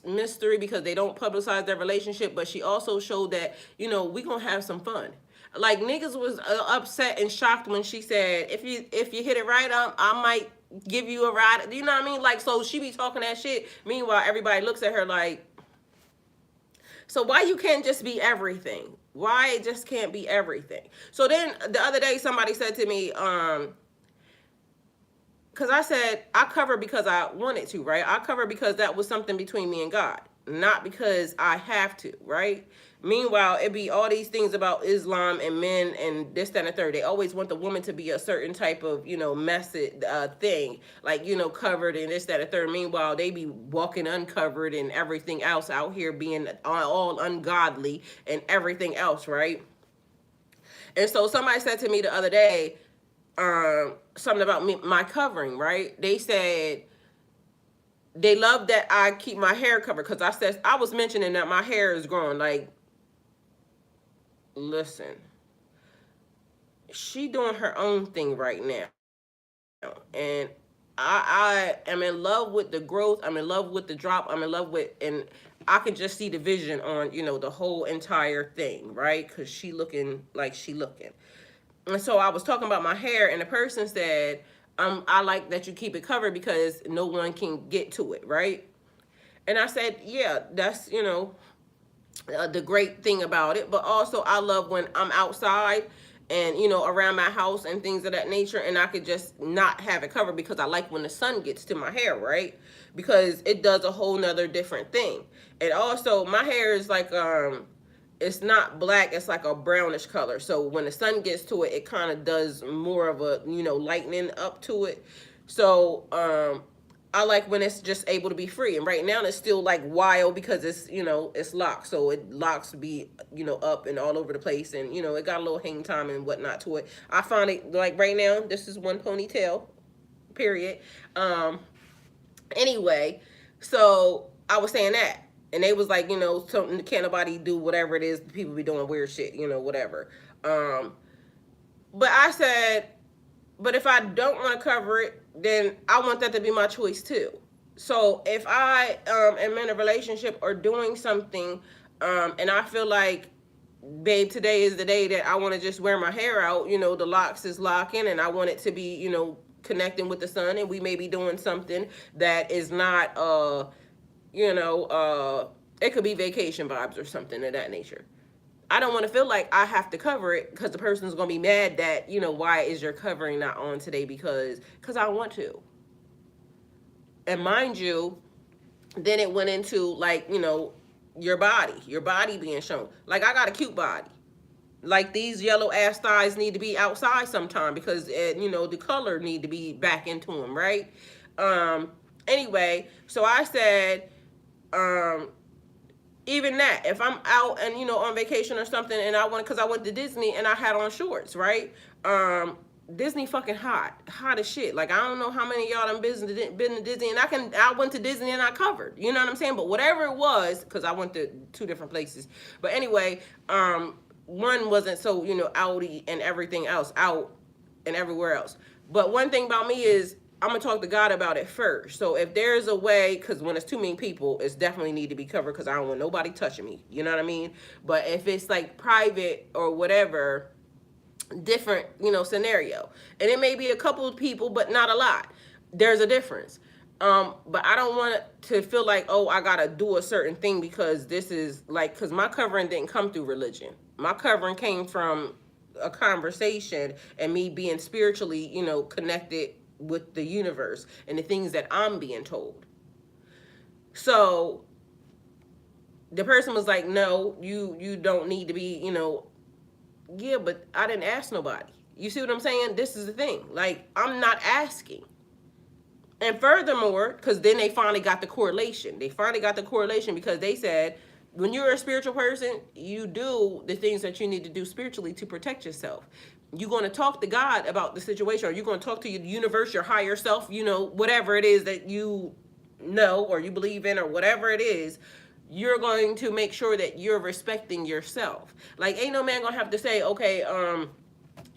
mystery because they don't publicize their relationship, but she also showed that, we gonna have some fun. Like, niggas was upset and shocked when she said, if you hit it right, I might give you a ride. You know what I mean? Like, so she be talking that shit. Meanwhile, everybody looks at her like, so why you can't just be everything? Why it just can't be everything? So then the other day somebody said to me, because I said, I cover because I wanted to, right? I cover because that was something between me and God, not because I have to, right? Meanwhile, it be all these things about Islam and men and this, that, and the third. They always want the woman to be a certain type of, method thing, like, covered and this, that, and the third. Meanwhile, they be walking uncovered and everything else out here being all ungodly and everything else, right? And so somebody said to me the other day, something about my covering, right? They said they love that I keep my hair covered because I was mentioning that my hair is growing. Like, listen, she doing her own thing right now, and I am in love with the growth. I'm in love with the drop. I'm in love with, and I can just see the vision on, the whole entire thing, right? Because she looking like she looking. And so I was talking about my hair, and the person said, I like that you keep it covered because no one can get to it, right? And I said, yeah, that's, the great thing about it. But also I love when I'm outside and, around my house and things of that nature, and I could just not have it covered because I like when the sun gets to my hair, right? Because it does a whole nother different thing. And also my hair is like, it's not black, it's like a brownish color. So when the sun gets to it, it kind of does more of a, lightening up to it. So, I like when it's just able to be free. And right now it's still like wild because it's, it's locked. So it locks to be, up and all over the place. And, it got a little hang time and whatnot to it. I find it like right now, this is one ponytail, period. Anyway, so I was saying that. And they was like, something, can't nobody do whatever it is. People be doing weird shit, whatever. But I said, but if I don't want to cover it, then I want that to be my choice too. So if I am in a relationship or doing something, and I feel like, babe, today is the day that I want to just wear my hair out, the locks is locking, and I want it to be, connecting with the sun, and we may be doing something that is not, it could be vacation vibes or something of that nature. I don't want to feel like I have to cover it because the person's going to be mad that, why is your covering not on today? Because I want to. And mind you, then it went into like, your body being shown. Like, I got a cute body. Like, these yellow ass thighs need to be outside sometime because, the color need to be back into them, right? Anyway, so I said, even that, if I'm out and, on vacation or something and because I went to Disney and I had on shorts, right? Disney fucking hot as shit. Like, I don't know how many of y'all done been to Disney, and I went to Disney and I covered, you know what I'm saying? But whatever it was, because I went to 2 different places. But anyway, one wasn't so, outy and everything else, out and everywhere else. But one thing about me is I'm going to talk to God about it first. So if there's a way, because when it's too many people, it's definitely need to be covered because I don't want nobody touching me. You know what I mean? But if it's like private or whatever, different, scenario. And it may be a couple of people, but not a lot. There's a difference. But I don't want to feel like, oh, I got to do a certain thing because this is like, because my covering didn't come through religion. My covering came from a conversation and me being spiritually, connected with the universe and the things that I'm being told. So the person was like, no, you don't need to be, yeah, but I didn't ask nobody. You see what I'm saying? This is the thing. Like, I'm not asking. And furthermore, because then they finally got the correlation. They finally got the correlation because they said, when you're a spiritual person, you do the things that you need to do spiritually to protect yourself. You're going to talk to God about the situation, or you're going to talk to your universe, your higher self, whatever it is that you know or you believe in or whatever it is. You're going to make sure that you're respecting yourself. Like, ain't no man gonna have to say, okay,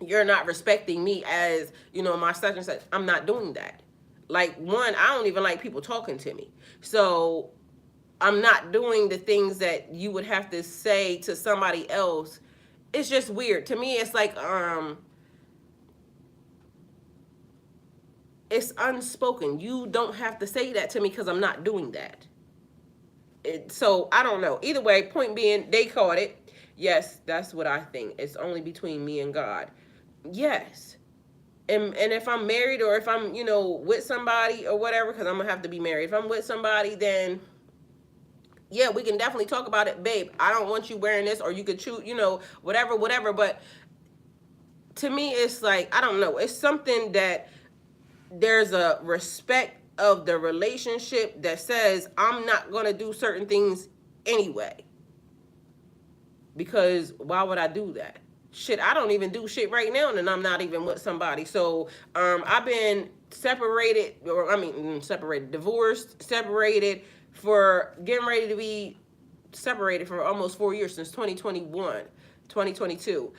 you're not respecting me as, my such and such. I'm not doing that. Like, one, I don't even like people talking to me. So I'm not doing the things that you would have to say to somebody else. It's just weird. To me, it's like, it's unspoken. You don't have to say that to me because I'm not doing that. So I don't know. Either way, point being, they caught it. Yes, that's what I think. It's only between me and God. Yes. And if I'm married or if I'm, with somebody or whatever, because I'm going to have to be married. If I'm with somebody, then yeah, we can definitely talk about it. Babe, I don't want you wearing this, or you could choose, whatever. But to me, it's like, I don't know. It's something that there's a respect of the relationship that says I'm not going to do certain things anyway. Because why would I do that? Shit, I don't even do shit right now and I'm not even with somebody. So I've been divorced, separated for getting ready to be separated for almost 4 years, since 2022,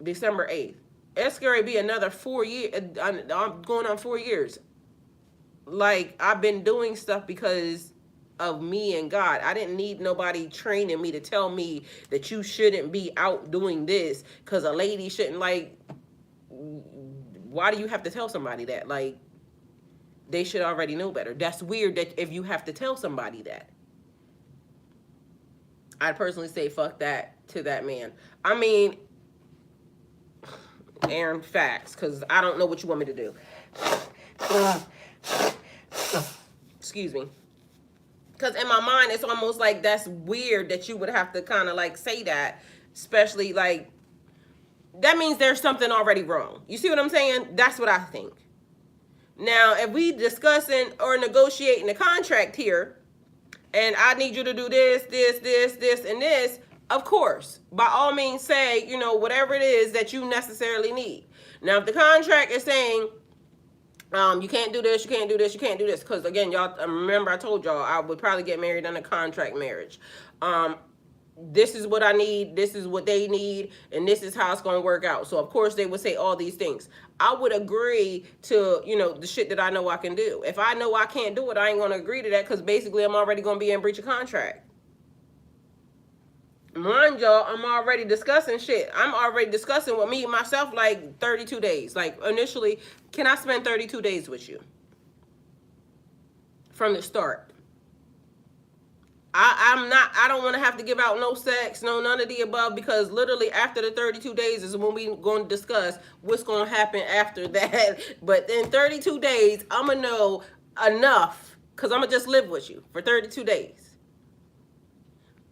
December 8th. It's going to be another 4 years. I'm going on 4 years. Like, I've been doing stuff because of me and God. I didn't need nobody training me to tell me that you shouldn't be out doing this because a lady shouldn't, like, why do you have to tell somebody that? Like, they should already know better. That's weird that if you have to tell somebody that. I'd personally say fuck that to that man. I mean, Aaron, facts, because I don't know what you want me to do. Excuse me. Because in my mind, it's almost like that's weird that you would have to kind of like say that, especially like, that means there's something already wrong. You see what I'm saying? That's what I think. Now, if we discussing or negotiating a contract here, and I need you to do this, this, this, this, and this, of course, by all means say, whatever it is that you necessarily need. Now, if the contract is saying, you can't do this, you can't do this, you can't do this, because again, y'all remember I told y'all I would probably get married on a contract marriage. This is what I need, this is what they need, and this is how it's going to work out. So of course they would say all these things. I would agree to, the shit that I know I can do. If I know I can't do it, I ain't going to agree to that, because basically I'm already going to be in breach of contract. Mind y'all, I'm already discussing shit. I'm already discussing with me myself like 32 days. Like initially, can I spend 32 days with you? From the start. I don't want to have to give out no sex, no none of the above, because literally after the 32 days is when we going to discuss what's going to happen after that. But in 32 days, I'm going to know enough, because I'm going to just live with you for 32 days.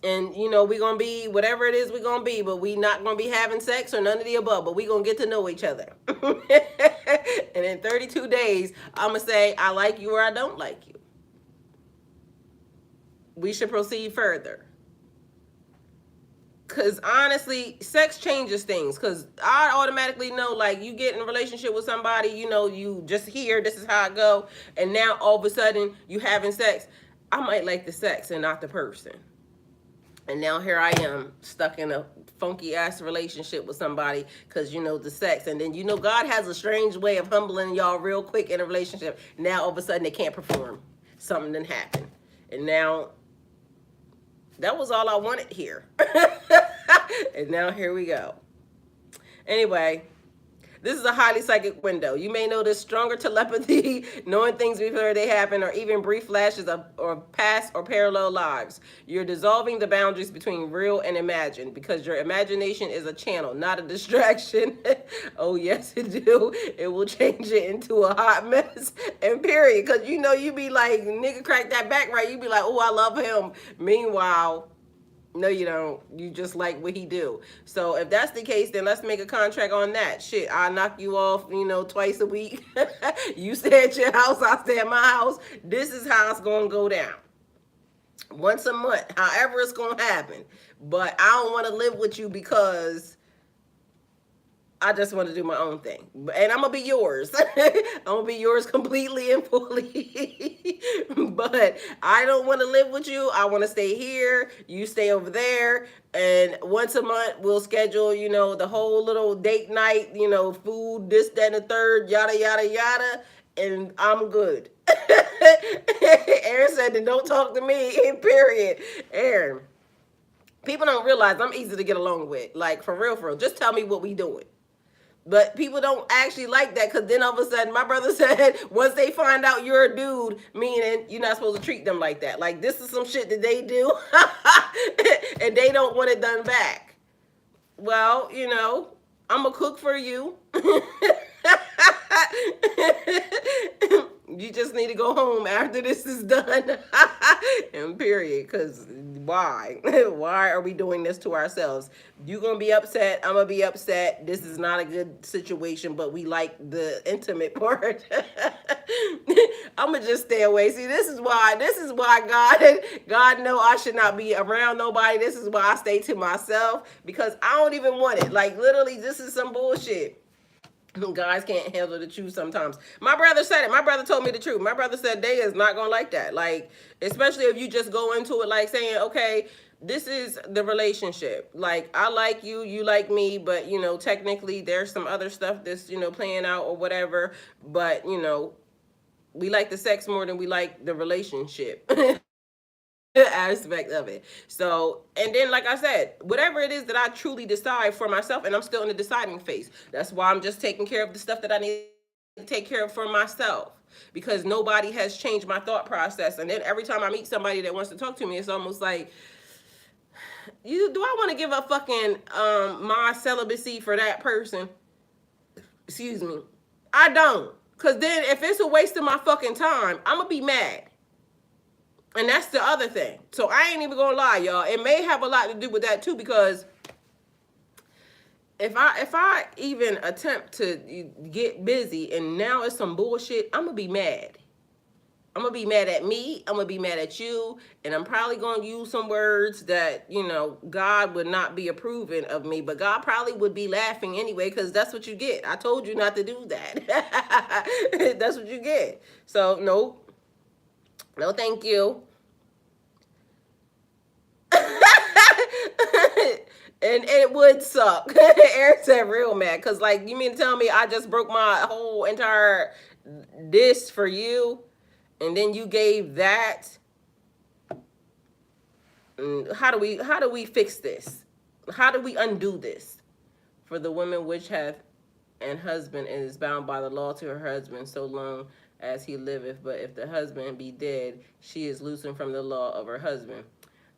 And, we're going to be whatever it is we're going to be, but we not going to be having sex or none of the above, but we're going to get to know each other. And in 32 days, I'm going to say, I like you or I don't like you. We should proceed further. Because honestly, sex changes things. Because I automatically know, like, you get in a relationship with somebody, you just hear, this is how it go. And now all of a sudden, you having sex. I might like the sex and not the person. And now here I am, stuck in a funky-ass relationship with somebody because, the sex. And then, God has a strange way of humbling y'all real quick in a relationship. Now all of a sudden, they can't perform. Something didn't happen. And now, that was all I wanted here. And now here we go. Anyway, this is a highly psychic window. You may notice stronger telepathy, knowing things before they happen, or even brief flashes of past or parallel lives. You're dissolving the boundaries between real and imagined, because your imagination is a channel, not a distraction. Oh, yes, it do. It will change it into a hot mess, and period. Because, you be like, nigga crack that back right. You be like, oh, I love him. Meanwhile, no, you don't. You just like what he do. So if that's the case, then let's make a contract on that. Shit, I'll knock you off, twice a week. You stay at your house, I stay at my house. This is how it's going to go down. Once a month, however it's going to happen. But I don't want to live with you because I just want to do my own thing. And I'm going to be yours. I'm going to be yours completely and fully. But I don't want to live with you. I want to stay here. You stay over there. And once a month, we'll schedule, the whole little date night, food, this, that, and the third, yada, yada, yada. And I'm good. Aaron said, then don't talk to me, period. Aaron, people don't realize I'm easy to get along with. Like, for real. Just tell me what we doing. But people don't actually like that, because then all of a sudden, my brother said, once they find out you're a dude, meaning you're not supposed to treat them like that. Like, this is some shit that they do, and they don't want it done back. Well, I'm going to cook for you. You just need to go home after this is done. And period. Because why? Why are we doing this to ourselves? You're going to be upset. I'm going to be upset. This is not a good situation, but we like the intimate part. I'm going to just stay away. See, this is why God know I should not be around nobody. This is why I stay to myself, because I don't even want it. Like, literally, this is some bullshit. Guys can't handle the truth sometimes. My brother said it. My brother told me the truth. My brother said they is not going to like that. Like, especially if you just go into it like saying, okay, this is the relationship. Like, I like you, you like me, but, technically there's some other stuff that's, playing out or whatever. But, we like the sex more than we like the relationship. Aspect of it. So, and then like I said, whatever it is that I truly decide for myself, and I'm still in the deciding phase. That's why I'm just taking care of the stuff that I need to take care of for myself, because nobody has changed my thought process. And then every time I meet somebody that wants to talk to me, it's almost like, do I want to give up fucking my celibacy for that person? Excuse me. I don't. Because then if it's a waste of my fucking time, I'm going to be mad. And that's the other thing. So I ain't even gonna lie, y'all. It may have a lot to do with that too, because if I even attempt to get busy and now it's some bullshit, I'm gonna be mad. I'm gonna be mad at me. I'm gonna be mad at you, and I'm probably gonna use some words that God would not be approving of me, but God probably would be laughing anyway because that's what you get. I told you not to do that. That's what you get. So no, no, thank you. And it would suck. Eric said real mad because, like, you mean to tell me I just broke my whole entire this for you, and then you gave that? How do we fix this? How do we undo this? For the woman which hath an husband and is bound by the law to her husband so long as he liveth, but if the husband be dead, she is loosened from the law of her husband.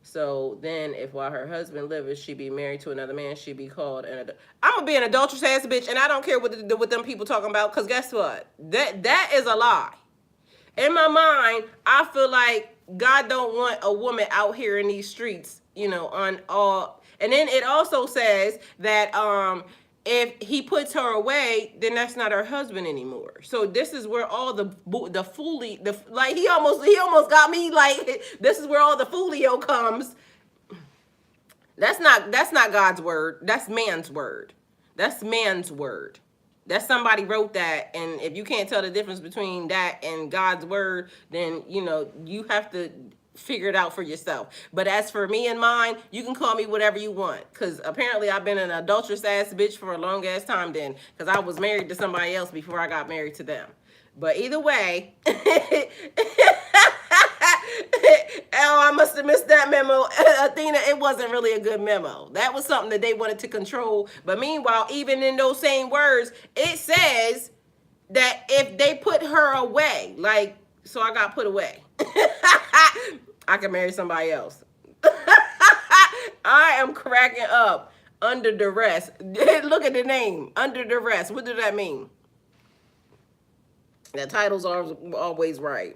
So then, if while her husband liveth, she be married to another man, she be called I'm gonna be an adulterous ass bitch, and I don't care what them people talking about, because guess what? That is a lie. In my mind, I feel like God don't want a woman out here in these streets, on all. And then it also says that if he puts her away, then that's not her husband anymore. So this is where all the fooly, like he almost got me, like this is where all the foolio comes. That's not God's word. That's man's word. That's man's word. That somebody wrote that, and if you can't tell the difference between that and God's word, then you have to figure it out for yourself. But as for me and mine, you can call me whatever you want, because apparently I've been an adulterous ass bitch for a long ass time then, because I was married to somebody else before I got married to them. But either way, oh, I must have missed that memo. Athena, it wasn't really a good memo. That was something that they wanted to control. But meanwhile, even in those same words, it says that if they put her away, like, so I got put away, I can marry somebody else. I am cracking up. Under duress. Look at the name. Under duress. What does that mean? The titles are always right.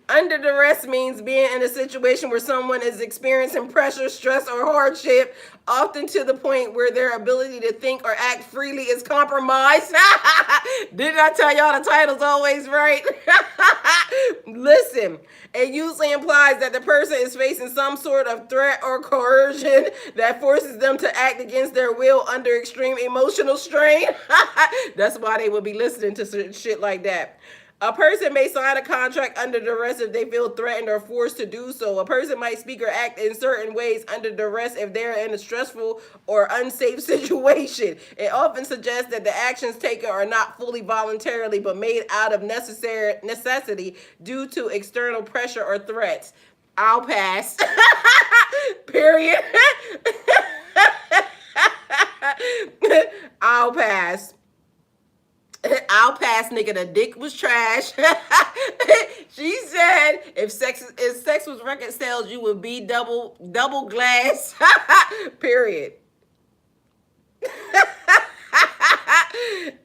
Under duress means being in a situation where someone is experiencing pressure, stress, or hardship, often to the point where their ability to think or act freely is compromised. Didn't I tell y'all the title's always right? Listen, it usually implies that the person is facing some sort of threat or coercion that forces them to act against their will under extreme emotional strain. That's why they would be listening to shit like that. A person may sign a contract under duress if they feel threatened or forced to do so. A person might speak or act in certain ways under duress if they're in a stressful or unsafe situation. It often suggests that the actions taken are not fully voluntarily but made out of necessity due to external pressure or threats. I'll pass. Period. I'll pass. I'll pass, nigga. The dick was trash. She said if sex was record sales, you would be double glass. Period.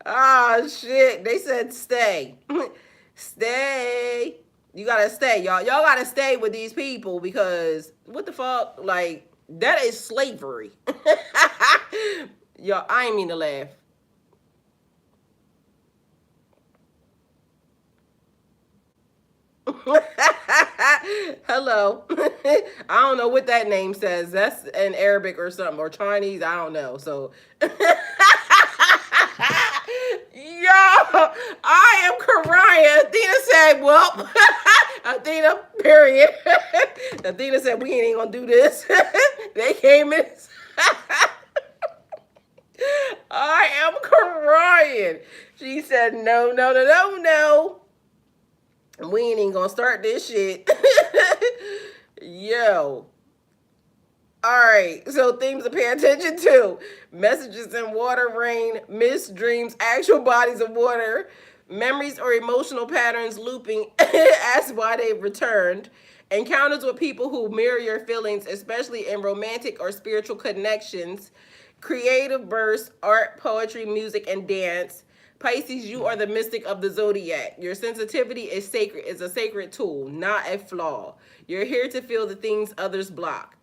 Oh shit. They said stay. Stay. You gotta stay, y'all. Y'all gotta stay with these people, because what the fuck? Like, that is slavery. Y'all, I ain't mean to laugh. Hello. I don't know what that name says. That's in Arabic or something, or Chinese. I don't know. So, yo, I am crying. Athena said, well, Athena, period. Athena said, we ain't gonna do this. They came in. I am crying. She said, no, no, no, no, no. We ain't even gonna start this shit. Yo. Alright, so things to pay attention to. Messages in water, rain, mist, dreams, actual bodies of water, memories or emotional patterns looping, ask why they've returned, encounters with people who mirror your feelings, especially in romantic or spiritual connections, creative bursts, art, poetry, music, and dance, Pisces, you are the mystic of the zodiac. Your sensitivity is sacred, is a sacred tool, not a flaw. You're here to feel the things others block.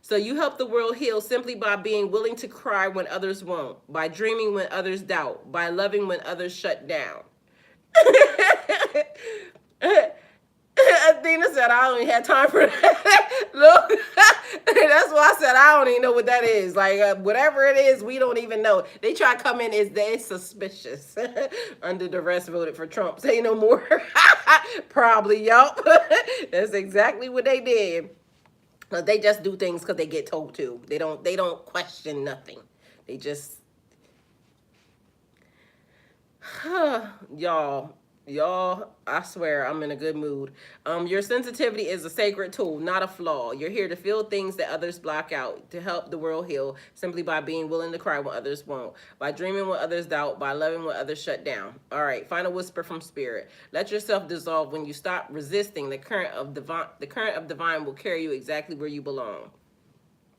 So you help the world heal simply by being willing to cry when others won't, by dreaming when others doubt, by loving when others shut down. Athena said, I don't even have time for that. Look, that's why I said, I don't even know what that is. Like, whatever it is, we don't even know. They try to come in as they suspicious. Under the rest voted for Trump. Say no more. Probably, yup. That's exactly what they did. But they just do things because they get told to. They don't question nothing. They just, y'all, I swear I'm in a good mood. Your sensitivity is a sacred tool, not a flaw. You're here to feel things that others block out, to help the world heal simply by being willing to cry when others won't, by dreaming when others doubt, by loving when others shut down. All right, final whisper from spirit. Let yourself dissolve when you stop resisting the current of divine. The current of divine will carry you exactly where you belong.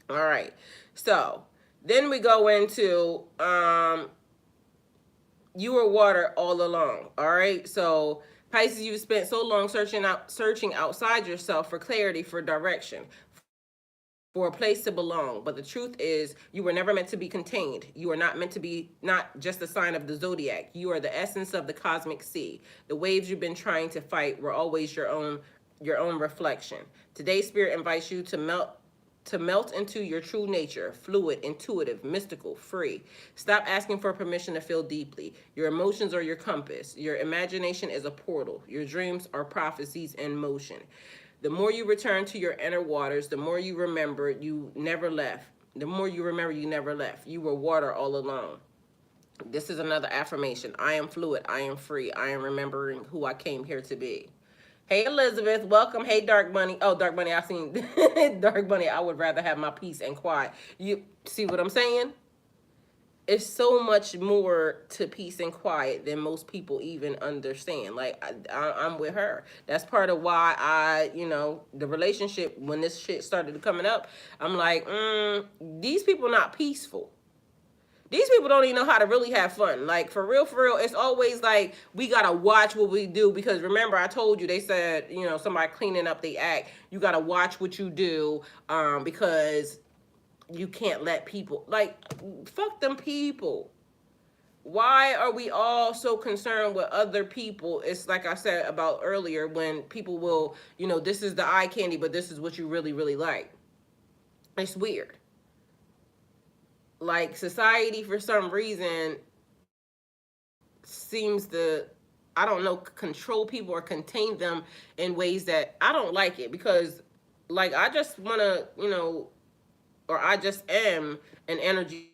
All right, so then we go into you were water all along. All right. So Pisces, you've spent so long searching outside yourself for clarity, for direction, for a place to belong. But the truth is, you were never meant to be contained. You are not meant to be not just a sign of the zodiac. You are the essence of the cosmic sea. The waves you've been trying to fight were always your own reflection. Today, Spirit invites you to melt into your true nature, fluid, intuitive, mystical, free. Stop asking for permission to feel deeply. Your emotions are your compass. Your imagination is a portal. Your dreams are prophecies in motion. The more you return to your inner waters, the more you remember you never left. The more you remember you never left. You were water all along. This is another affirmation. I am fluid. I am free. I am remembering who I came here to be. Hey, Elizabeth, welcome. Hey, Dark Bunny. Oh, Dark Bunny, I seen Dark Bunny. I would rather have my peace and quiet. You see what I'm saying? It's so much more to peace and quiet than most people even understand. Like, I'm with her. That's part of why the relationship, when this shit started coming up, I'm like, these people not peaceful. These people don't even know how to really have fun. Like, for real, it's always like, we got to watch what we do. Because remember, I told you, they said, somebody cleaning up the act. You got to watch what you do because you can't let people, like, fuck them people. Why are we all so concerned with other people? It's like I said about earlier, when people will, this is the eye candy, but this is what you really, really like. It's weird. Like, society, for some reason, seems to, I don't know, control people or contain them in ways that I don't like it. Because, like, I just want to, or I just am an energy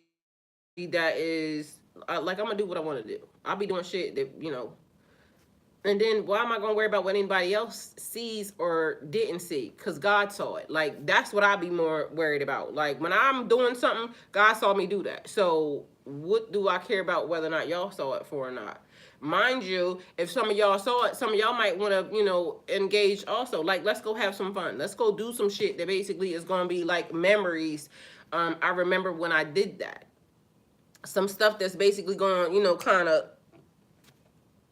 that is, like, I'm going to do what I want to do. I'll be doing shit that, and then why am I going to worry about what anybody else sees or didn't see? Because God saw it. Like, that's what I'll be more worried about. Like, when I'm doing something, God saw me do that. So what do I care about whether or not y'all saw it for or not? Mind you, if some of y'all saw it, some of y'all might want to, engage also. Like, let's go have some fun. Let's go do some shit that basically is going to be like memories. I remember when I did that. Some stuff that's basically going, kind of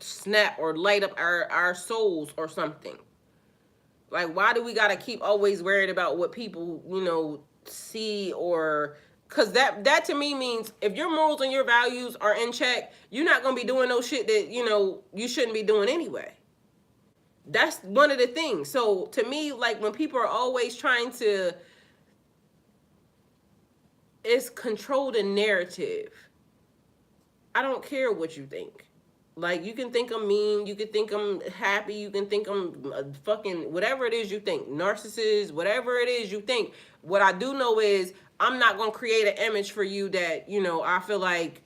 snap or light up our souls or something. Like, why do we gotta keep always worried about what people see? Or because that to me means, if your morals and your values are in check, you're not gonna be doing no shit that you shouldn't be doing anyway. That's one of the things. So to me, like, when people are always trying to, it's control the narrative. I don't care what you think. Like, you can think I'm mean, you can think I'm happy, you can think I'm fucking whatever it is you think, narcissist, whatever it is you think. What I do know is, I'm not going to create an image for you that, I feel like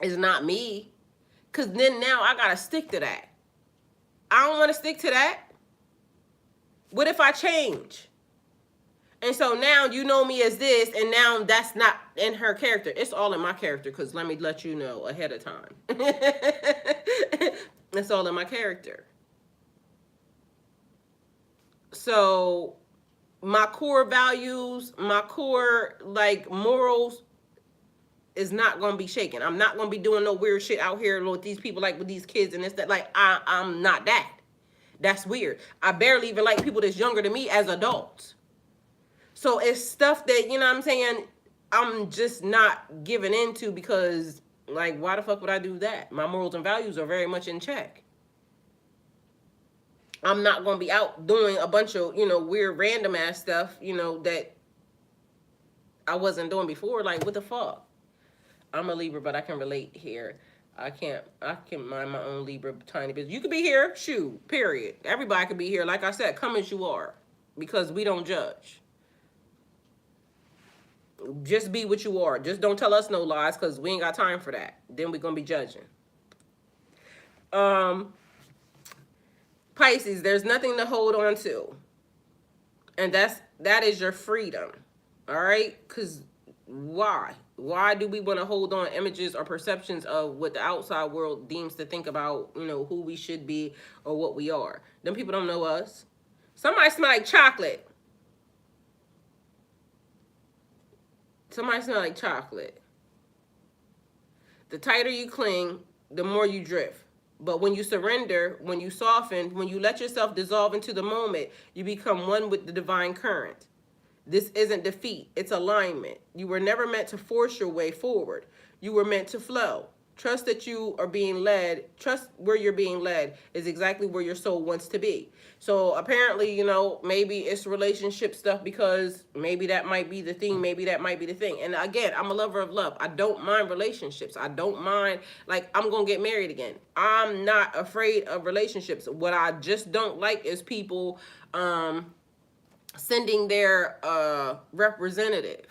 is not me. Because then now I got to stick to that. I don't want to stick to that. What if I change? And so now you know me as this, and now that's not in her character. It's all in my character, because let me let you know ahead of time. It's all in my character. So my core values, my core, like, morals, is not gonna be shaken. I'm not gonna be doing no weird shit out here with these people, like with these kids and this, that. Like, I'm not that. That's weird. I barely even like people that's younger than me as adults. So it's stuff that, you know what I'm saying, I'm just not giving into because, like, why the fuck would I do that? My morals and values are very much in check. I'm not going to be out doing a bunch of, weird random ass stuff, that I wasn't doing before. Like, what the fuck? I'm a Libra, but I can relate here. I can mind my own Libra tiny bit. You could be here, shoot, period. Everybody could be here. Like I said, come as you are, because we don't judge. Just be what you are. Just don't tell us no lies, because we ain't got time for that. Then we're going to be judging. Pisces, there's nothing to hold on to. And that is your freedom. All right? Because why? Why do we want to hold on images or perceptions of what the outside world deems to think about, who we should be or what we are? Them people don't know us. Somebody smell like chocolate. Somebody smell like chocolate. The tighter you cling, the more you drift. But when you surrender, when you soften, when you let yourself dissolve into the moment, you become one with the divine current. This isn't defeat, it's alignment. You were never meant to force your way forward. You were meant to flow. Trust that you are being led. Trust where you're being led is exactly where your soul wants to be. So apparently, maybe it's relationship stuff, because maybe that might be the thing. Maybe that might be the thing. And again, I'm a lover of love. I don't mind relationships. I don't mind, like, I'm going to get married again. I'm not afraid of relationships. What I just don't like is people sending their representative.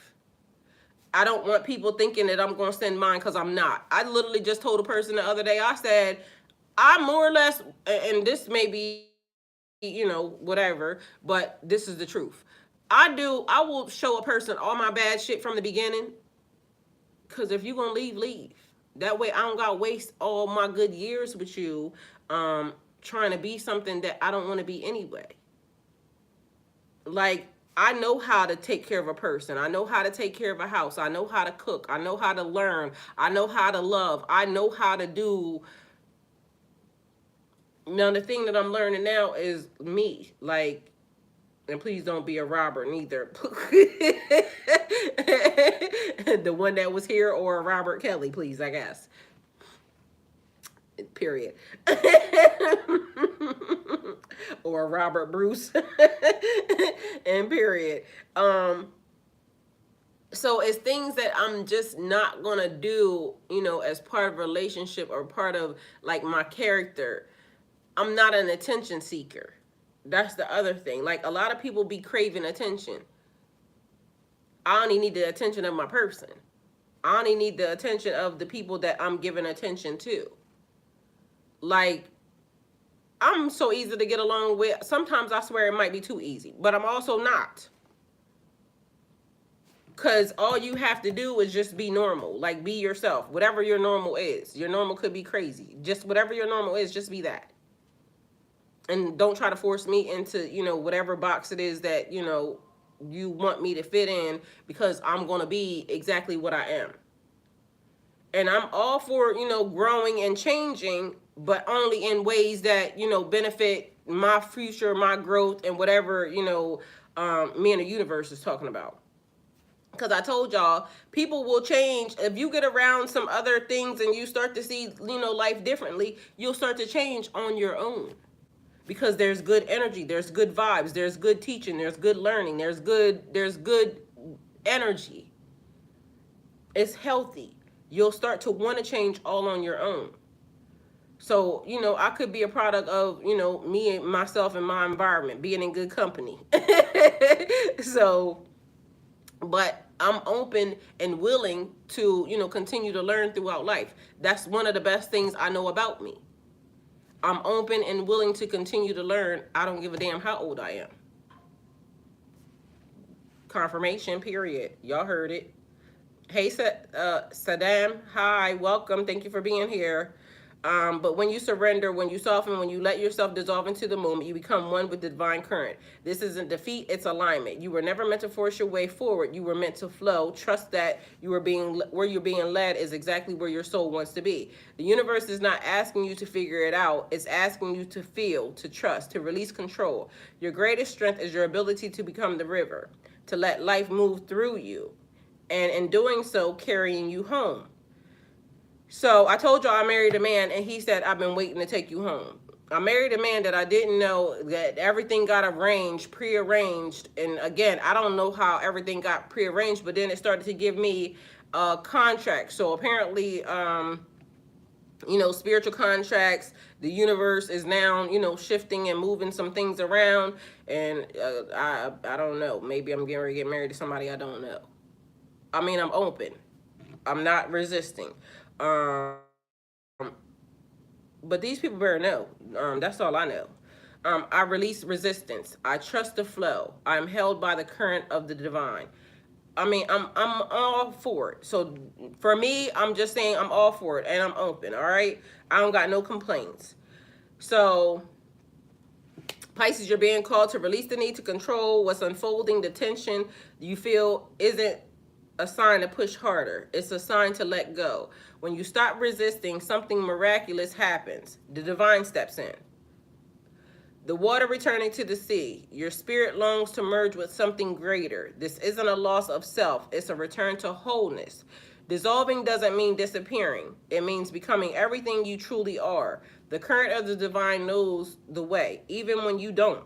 I don't want people thinking that I'm going to send mine, because I'm not. I literally just told a person the other day, I said, I more or less, and this may be, whatever, but this is the truth. I will show a person all my bad shit from the beginning, because if you're going to leave, leave. That way I don't got to waste all my good years with you trying to be something that I don't want to be anyway. Like, I know how to take care of a person. I know how to take care of a house. I know how to cook. I know how to learn. I know how to love. I know how to do. Now, the thing that I'm learning now is me. Like, and please don't be a Robert neither. The one that was here, or a Robert Kelly, please, I guess. Period. Or Robert Bruce. And period. So it's things that I'm just not gonna do, as part of a relationship or part of, like, my character. I'm not an attention seeker. That's the other thing. Like, a lot of people be craving attention. I only need the attention of my person. I only need the attention of the people that I'm giving attention to. Like, I'm so easy to get along with. Sometimes I swear it might be too easy, but I'm also not. Because all you have to do is just be normal. Like, be yourself. Whatever your normal is. Your normal could be crazy. Just whatever your normal is, just be that. And don't try to force me into, whatever box it is that, you want me to fit in, because I'm going to be exactly what I am. And I'm all for, growing and changing, but only in ways that, benefit my future, my growth, and whatever, me and the universe is talking about. Because I told y'all, people will change. If you get around some other things and you start to see, life differently, you'll start to change on your own. Because there's good energy, there's good vibes, there's good teaching, there's good learning, there's good energy. It's healthy. You'll start to want to change all on your own. So, I could be a product of, me and myself and my environment, being in good company. So, but I'm open and willing to, continue to learn throughout life. That's one of the best things I know about me. I'm open and willing to continue to learn. I don't give a damn how old I am. Confirmation, period. Y'all heard it. Hey, Saddam. Hi, welcome. Thank you for being here. But when you surrender, when you soften, when you let yourself dissolve into the moment, you become one with the divine current. This isn't defeat, it's alignment. You were never meant to force your way forward. You were meant to flow. Trust that where you're being led is exactly where your soul wants to be. The universe is not asking you to figure it out. It's asking you to feel, to trust, to release control. Your greatest strength is your ability to become the river, to let life move through you, and in doing so, carrying you home. So I told y'all I married a man, and he said, I've been waiting to take you home. I married a man that I didn't know that everything got arranged, prearranged. And again, I don't know how everything got prearranged, but then it started to give me a contract. So apparently, spiritual contracts, the universe is now, shifting and moving some things around. And I don't know. Maybe I'm getting ready to get married to somebody I don't know. I mean, I'm open. I'm not resisting. Um, but these people better know. That's all I know. I release resistance. I trust the flow. I'm held by the current of the divine. I mean, I'm all for it. So for me, I'm just saying I'm all for it, and I'm open. All right, I don't got no complaints. So Pisces, you're being called to release the need to control what's unfolding. The tension you feel isn't a sign to push harder. It's a sign to let go. When you stop resisting, something miraculous happens. The divine steps in. The water returning to the sea. Your spirit longs to merge with something greater. This isn't a loss of self. It's a return to wholeness. Dissolving doesn't mean disappearing. It means becoming everything you truly are. The current of the divine knows the way, even when you don't.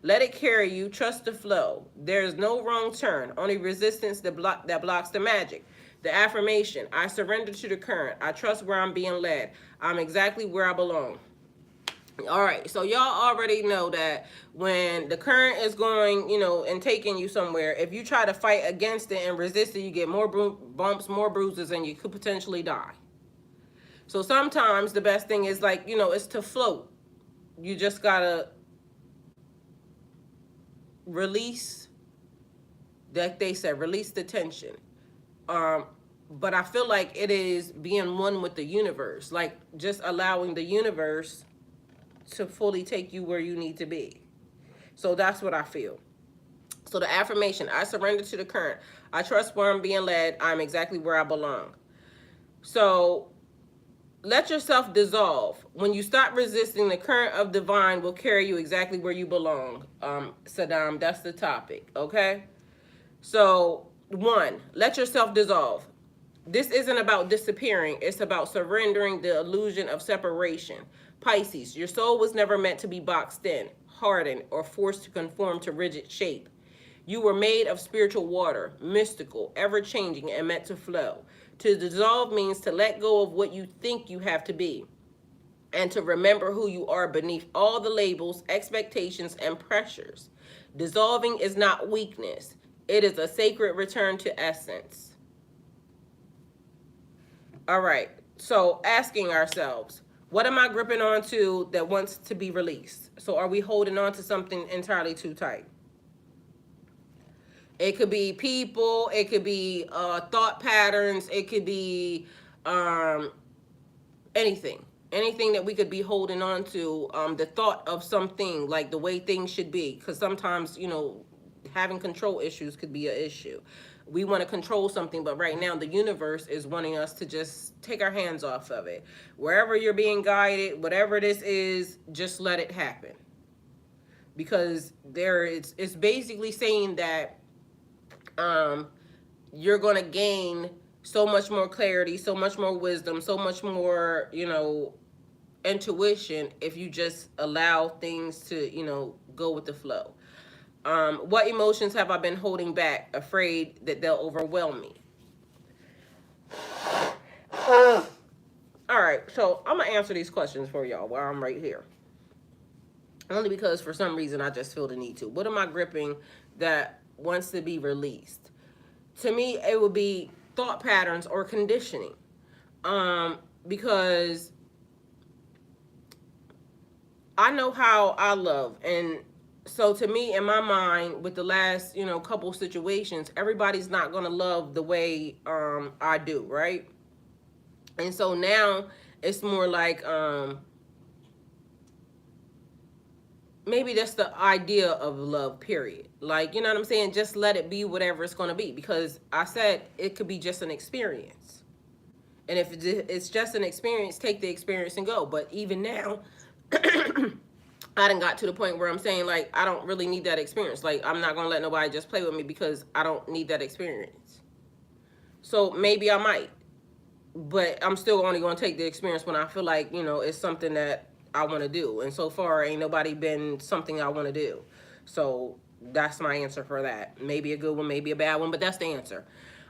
Let it carry you. Trust the flow. There is no wrong turn, only resistance that blocks the magic. The affirmation, I surrender to the current. I trust where I'm being led. I'm exactly where I belong. All right, so y'all already know that when the current is going, and taking you somewhere, if you try to fight against it and resist it, you get more bumps, more bruises, and you could potentially die. So sometimes the best thing is is to float. You just gotta release, like they said, release the tension. But I feel like it is being one with the universe, like just allowing the universe to fully take you where you need to be. So that's what I feel. So the affirmation, I surrender to the current. I trust where I'm being led. I'm exactly where I belong. So let yourself dissolve. When you stop resisting, the current of divine will carry you exactly where you belong. Saddam, that's the topic, okay? So 1, let yourself dissolve. This isn't about disappearing. It's about surrendering the illusion of separation. Pisces, your soul was never meant to be boxed in, hardened, or forced to conform to rigid shape. You were made of spiritual water, mystical, ever-changing, and meant to flow. To dissolve means to let go of what you think you have to be, and to remember who you are beneath all the labels, expectations, and pressures. Dissolving is not weakness. It is a sacred return to essence. All right, so asking ourselves, what am I gripping onto that wants to be released? So are we holding on to something entirely too tight? It could be people, it could be thought patterns, it could be anything. Anything that we could be holding on to, the thought of something, like the way things should be. Because sometimes, having control issues could be an issue. We want to control something, but right now the universe is wanting us to just take our hands off of it. Wherever you're being guided, whatever this is, just let it happen. Because it's basically saying that you're going to gain so much more clarity, so much more wisdom, so much more, intuition if you just allow things to, go with the flow. What emotions have I been holding back, afraid that they'll overwhelm me? All right, so I'm going to answer these questions for y'all while I'm right here. Only because for some reason I just feel the need to. What am I gripping that wants to be released? To me, it would be thought patterns or conditioning. Because I know how I love, and so to me, in my mind, with the last, couple situations, everybody's not going to love the way I do, right? And so now It's more like maybe that's the idea of love, period. Like, you know what I'm saying? Just let it be whatever it's going to be, because I said it could be just an experience. And if it's just an experience, take the experience and go. But even now, I done got to the point where I'm saying, like, I don't really need that experience. Like, I'm not going to let nobody just play with me because I don't need that experience. So maybe I might, but I'm still only going to take the experience when I feel like, you know, it's something that I want to do. And so far, ain't nobody been something I want to do. So that's my answer for that. Maybe a good one, maybe a bad one, but that's the answer.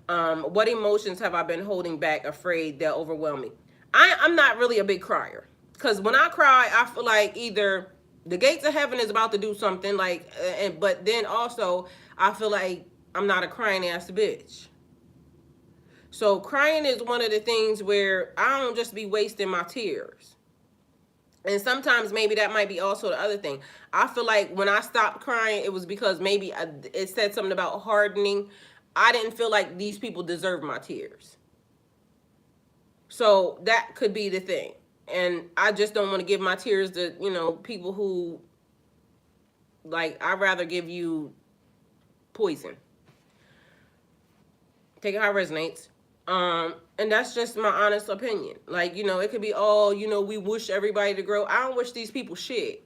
What emotions have I been holding back, afraid they'll overwhelm me? I'm not really a big crier, because when I cry, I feel like either the gates of heaven is about to do something, like, but then also I feel like I'm not a crying ass bitch. So crying is one of the things where I don't just be wasting my tears. And sometimes maybe that might be also the other thing. I feel like when I stopped crying, it was because maybe it said something about hardening. I didn't feel like these people deserve my tears. So that could be the thing. And I just don't want to give my tears to, you know, people who, like, I'd rather give you poison. Take it how it resonates. And that's just my honest opinion. Like, you know, it could be, oh, you know, we wish everybody to grow. I don't wish these people shit.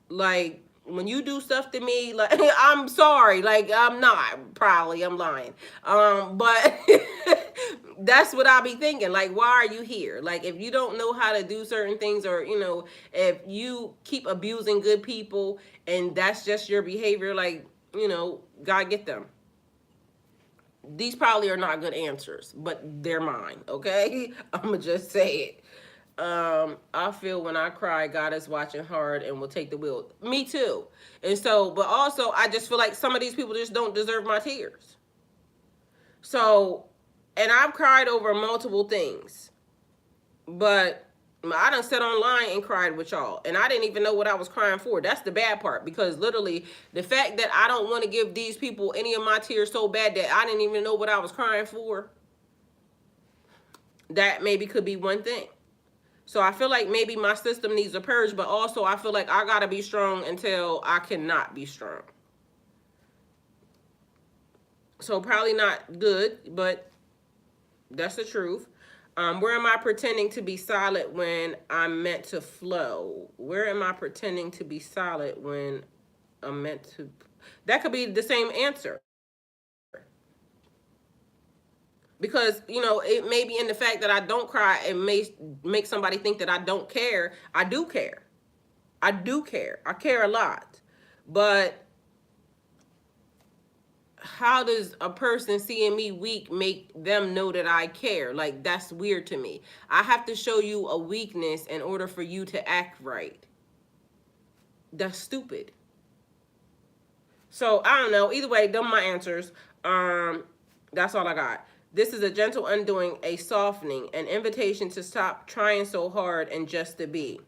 Like, when you do stuff to me, like, I'm sorry. Like, I'm not. Probably, I'm lying. But that's what I be thinking. Like, why are you here? Like, if you don't know how to do certain things, or, you know, if you keep abusing good people and that's just your behavior, like, you know, God get them. These probably are not good answers, but they're mine, okay? I'm gonna just say it. I feel when I cry, God is watching hard and will take the wheel. Me too. And so, but also, I just feel like some of these people just don't deserve my tears. So, and I've cried over multiple things, but I done sat online and cried with y'all, and I didn't even know what I was crying for. That's the bad part, because literally the fact that I don't want to give these people any of my tears so bad that I didn't even know what I was crying for, that maybe could be one thing. So I feel like maybe my system needs a purge, but also I feel like I gotta be strong until I cannot be strong. So probably not good, but that's the truth. Where am I pretending to be solid when I'm meant to flow? Where am I pretending to be solid when I'm meant to? That could be the same answer. Because, you know, it may be in the fact that I don't cry. It may make somebody think that I don't care. I do care. I do care. I care a lot. But how does a person seeing me weak make them know that I care? Like, that's weird to me. I have to show you a weakness in order for you to act right. That's stupid. So I don't know. Either way, them my answers. That's all I got. This is a gentle undoing, a softening, an invitation to stop trying so hard and just to be.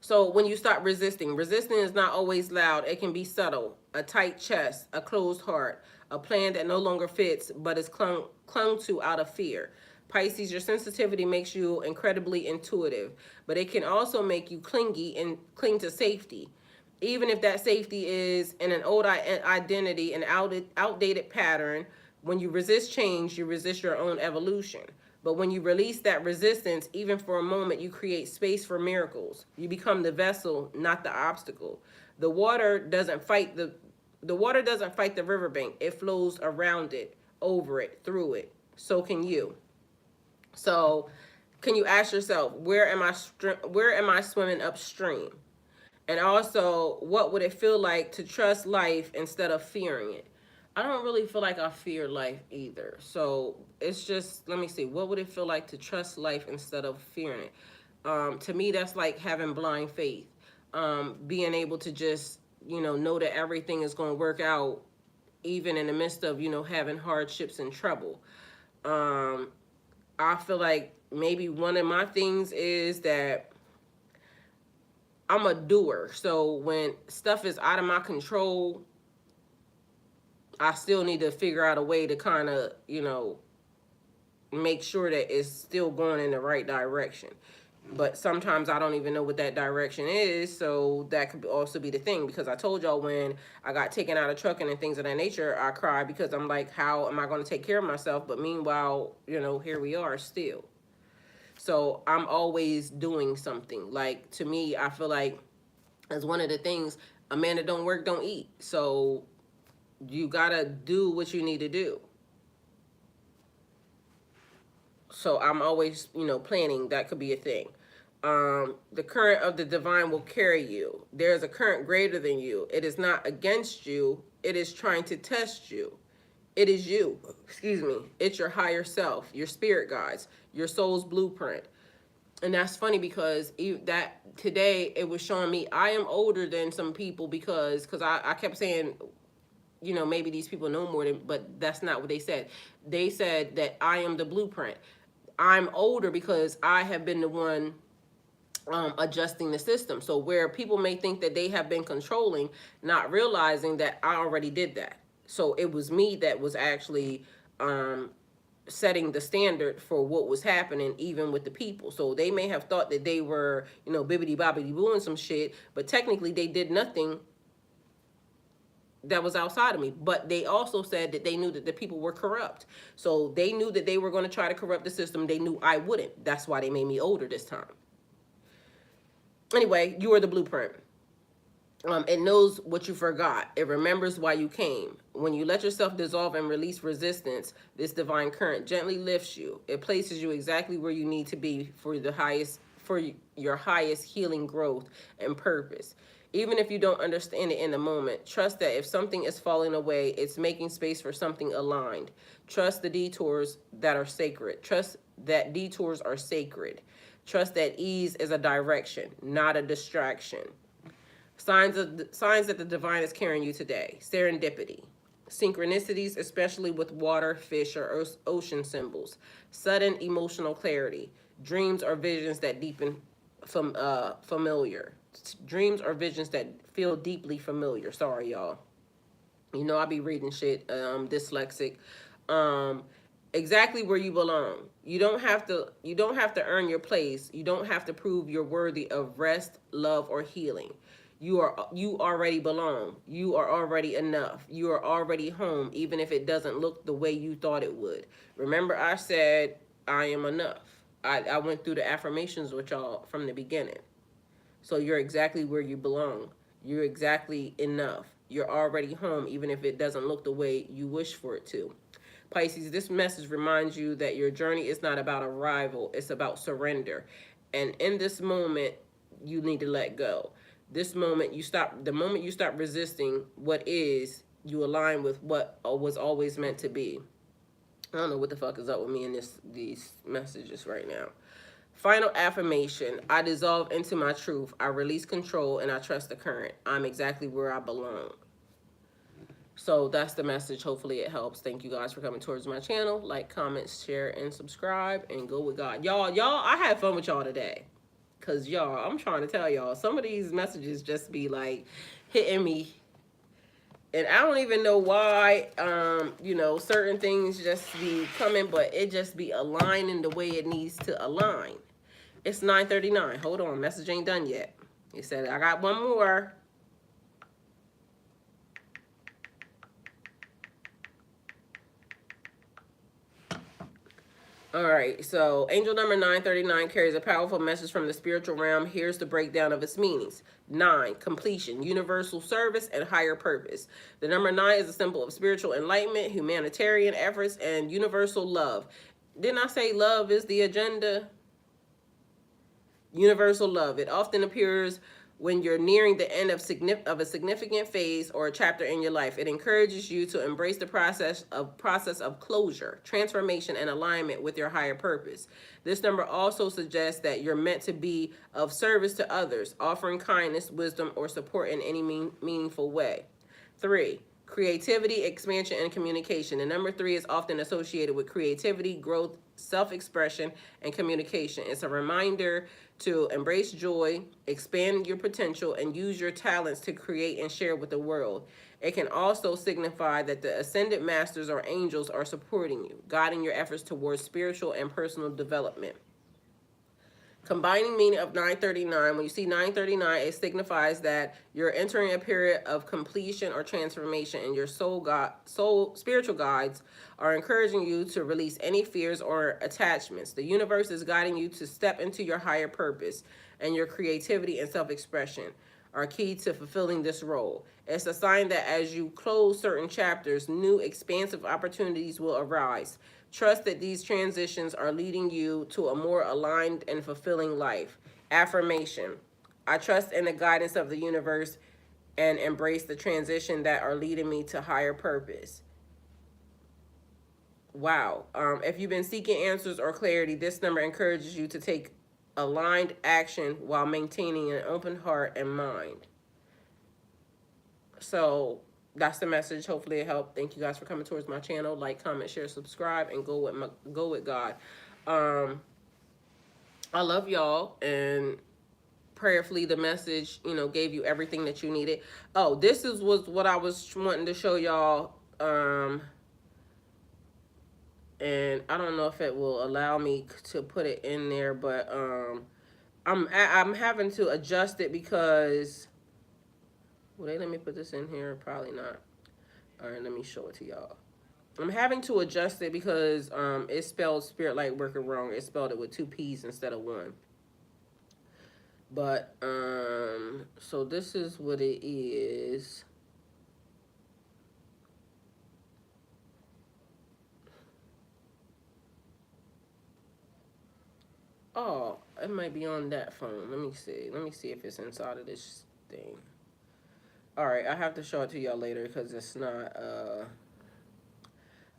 So when you start resisting, resisting is not always loud. It can be subtle. A tight chest, a closed heart, a plan that no longer fits but is clung to out of fear. Pisces, your sensitivity makes you incredibly intuitive, but it can also make you clingy and cling to safety. Even if that safety is in an old identity, an outdated pattern. When you resist change, you resist your own evolution. But when you release that resistance, even for a moment, you create space for miracles. You become the vessel, not the obstacle. The water doesn't fight the water doesn't fight the riverbank. It flows around it, over it, through it. So can you. So, can you ask yourself, where am I swimming upstream? And also, what would it feel like to trust life instead of fearing it? I don't really feel like I fear life either. So it's just, let me see, what would it feel like to trust life instead of fearing it? To me, that's like having blind faith. Being able to just, you know that everything is going to work out, even in the midst of, having hardships and trouble. I feel like maybe one of my things is that I'm a doer. So when stuff is out of my control, I still need to figure out a way to kind of, make sure that it's still going in the right direction. But sometimes I don't even know what that direction is, so that could also be the thing. Because I told y'all when I got taken out of trucking and things of that nature, I cried because I'm like, how am I going to take care of myself? But meanwhile, you know, here we are still. So I'm always doing something. Like, to me, I feel like as one of the things, a man that don't work don't eat. So you gotta do what you need to do. So I'm always, you know, planning. That could be a thing. The current of the divine will carry you. There is a current greater than you. It is not against you. It is trying to test you. It is you. Excuse me. It's your higher self, your spirit guides, your soul's blueprint. And that's funny because that today it was showing me I am older than some people because I kept saying, you know, maybe these people know more than, but that's not what they said. They said that I am the blueprint. I'm older because I have been the one adjusting the system. So where people may think that they have been controlling, not realizing that I already did that. So it was me that was actually setting the standard for what was happening, even with the people. So they may have thought that they were, you know, bibbity bobbity booing some shit, but technically they did nothing that was outside of me. But they also said that they knew that the people were corrupt. So they knew that they were going to try to corrupt the system. They knew I wouldn't. That's why they made me older this time. Anyway, you are the blueprint. It knows what you forgot. It remembers why you came. When you let yourself dissolve and release resistance, this divine current gently lifts you. It places you exactly where you need to be for your highest healing growth and purpose. Even if you don't understand it in the moment, trust that if something is falling away, it's making space for something aligned. Trust the detours that are sacred. Trust that detours are sacred. Trust that ease is a direction, not a distraction. Signs that the divine is carrying you today. Serendipity. Synchronicities, especially with water, fish, or ocean symbols. Sudden emotional clarity. Dreams or visions that deepen familiar. Dreams or visions that feel deeply familiar. Sorry, y'all. You know I be reading shit, dyslexic. Exactly where you belong. You don't have to earn your place. You don't have to prove you're worthy of rest, love, or healing. You already belong. You are already enough. You are already home, even if it doesn't look the way you thought it would. Remember I said I am enough. I went through the affirmations with y'all from the beginning. So you're exactly where you belong. You're exactly enough. You're already home, even if it doesn't look the way you wish for it to. Pisces, this message reminds you that your journey is not about arrival. It's about surrender. And in this moment, you need to let go. The moment you stop resisting what is, you align with what was always meant to be. I don't know what the fuck is up with me in these messages right now. Final affirmation. I dissolve into my truth. I release control and I trust the current. I'm exactly where I belong. So that's the message. Hopefully it helps. Thank you guys for coming towards my channel. Like, comment, share, and subscribe. And go with God. Y'all, I had fun with y'all today. Because, y'all, I'm trying to tell y'all, some of these messages just be, like, hitting me. And I don't even know why, you know, certain things just be coming, but it just be aligning the way it needs to align. It's 9:39. Hold on. Message ain't done yet. He said, I got one more. All right, so angel number 939 carries a powerful message from the spiritual realm. Here's the breakdown of its meanings. 9, completion, universal service, and higher purpose. The number 9 is a symbol of spiritual enlightenment, humanitarian efforts, and universal love. Didn't I say love is the agenda? Universal love. It often appears when you're nearing the end of a significant phase or a chapter in your life. It encourages you to embrace the process of closure, transformation, and alignment with your higher purpose. This number also suggests that you're meant to be of service to others, offering kindness, wisdom, or support in any meaningful way. 3, creativity, expansion, and communication. The number 3 is often associated with creativity, growth, self-expression, and communication. It's a reminder to embrace joy, expand your potential, and use your talents to create and share with the world. It can also signify that the ascended masters or angels are supporting you, guiding your efforts towards spiritual and personal development. Combining meaning of 939, when you see 939, it signifies that you're entering a period of completion or transformation, and your spiritual guides are encouraging you to release any fears or attachments. The universe is guiding you to step into your higher purpose, and your creativity and self-expression are key to fulfilling this role. It's a sign that as you close certain chapters, new expansive opportunities will arise. Trust that these transitions are leading you to a more aligned and fulfilling life. Affirmation: I trust in the guidance of the universe and embrace the transition that are leading me to higher purpose. Wow. If you've been seeking answers or clarity, this number encourages you to take aligned action while maintaining an open heart and mind. So that's the message. Hopefully it helped. Thank you guys for coming towards my channel. Like, comment, share, subscribe, and go with God. I love y'all, and prayerfully the message, gave you everything that you needed. Oh, was what I was wanting to show y'all. And I don't know if it will allow me to put it in there, but I'm having to adjust it because, will they let me put this in here? Probably not. All right, let me show it to y'all. I'm having to adjust it because it spelled Spirit Light Working wrong. It spelled it with 2 P's instead of 1. But so this is what it is. Oh, it might be on that phone. Let me see. Let me see if it's inside of this thing. All right, I have to show it to y'all later because it's not,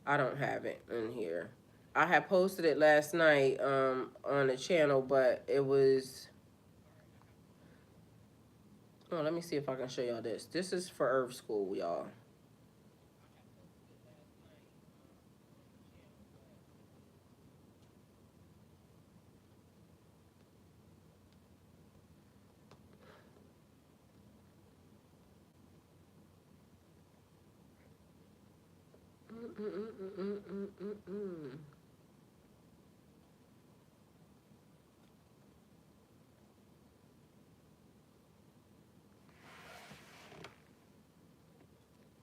I don't have it in here. I had posted it last night on the channel, but it was, oh, let me see if I can show y'all this. This is for Earth School, y'all.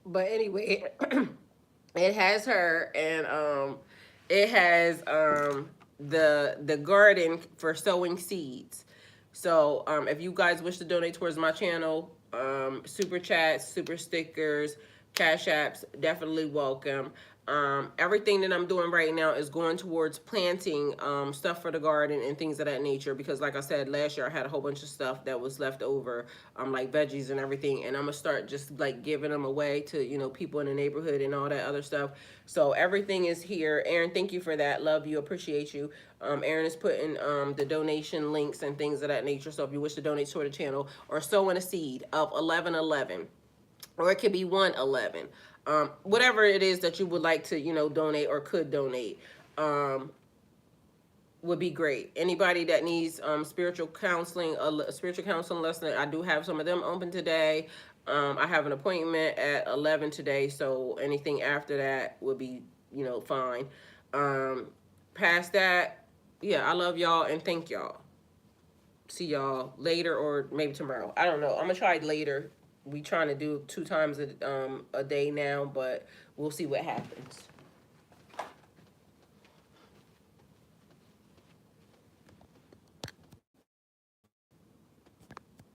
But anyway, it has her, and it has the garden for sowing seeds. So if you guys wish to donate towards my channel, super chats, super stickers, cash apps, definitely welcome. Everything that I'm doing right now is going towards planting stuff for the garden and things of that nature, because like I said, last year I had a whole bunch of stuff that was left over, like veggies and everything, and I'm gonna start just like giving them away to people in the neighborhood and all that other stuff. So everything is here. Aaron, thank you for that. Love you, appreciate you. Aaron is putting the donation links and things of that nature, so if you wish to donate toward the channel or sowing a seed of 1111, or it could be 111, whatever it is that you would like to donate or could donate, would be great. Anybody that needs spiritual counseling, a spiritual counseling lesson, I do have some of them open today. I have an appointment at 11 today, so anything after that would be fine. Past that, yeah, I love y'all and thank y'all. See y'all later or maybe tomorrow. I don't know. I'm gonna try later. We trying to do 2 times a day now, but we'll see what happens.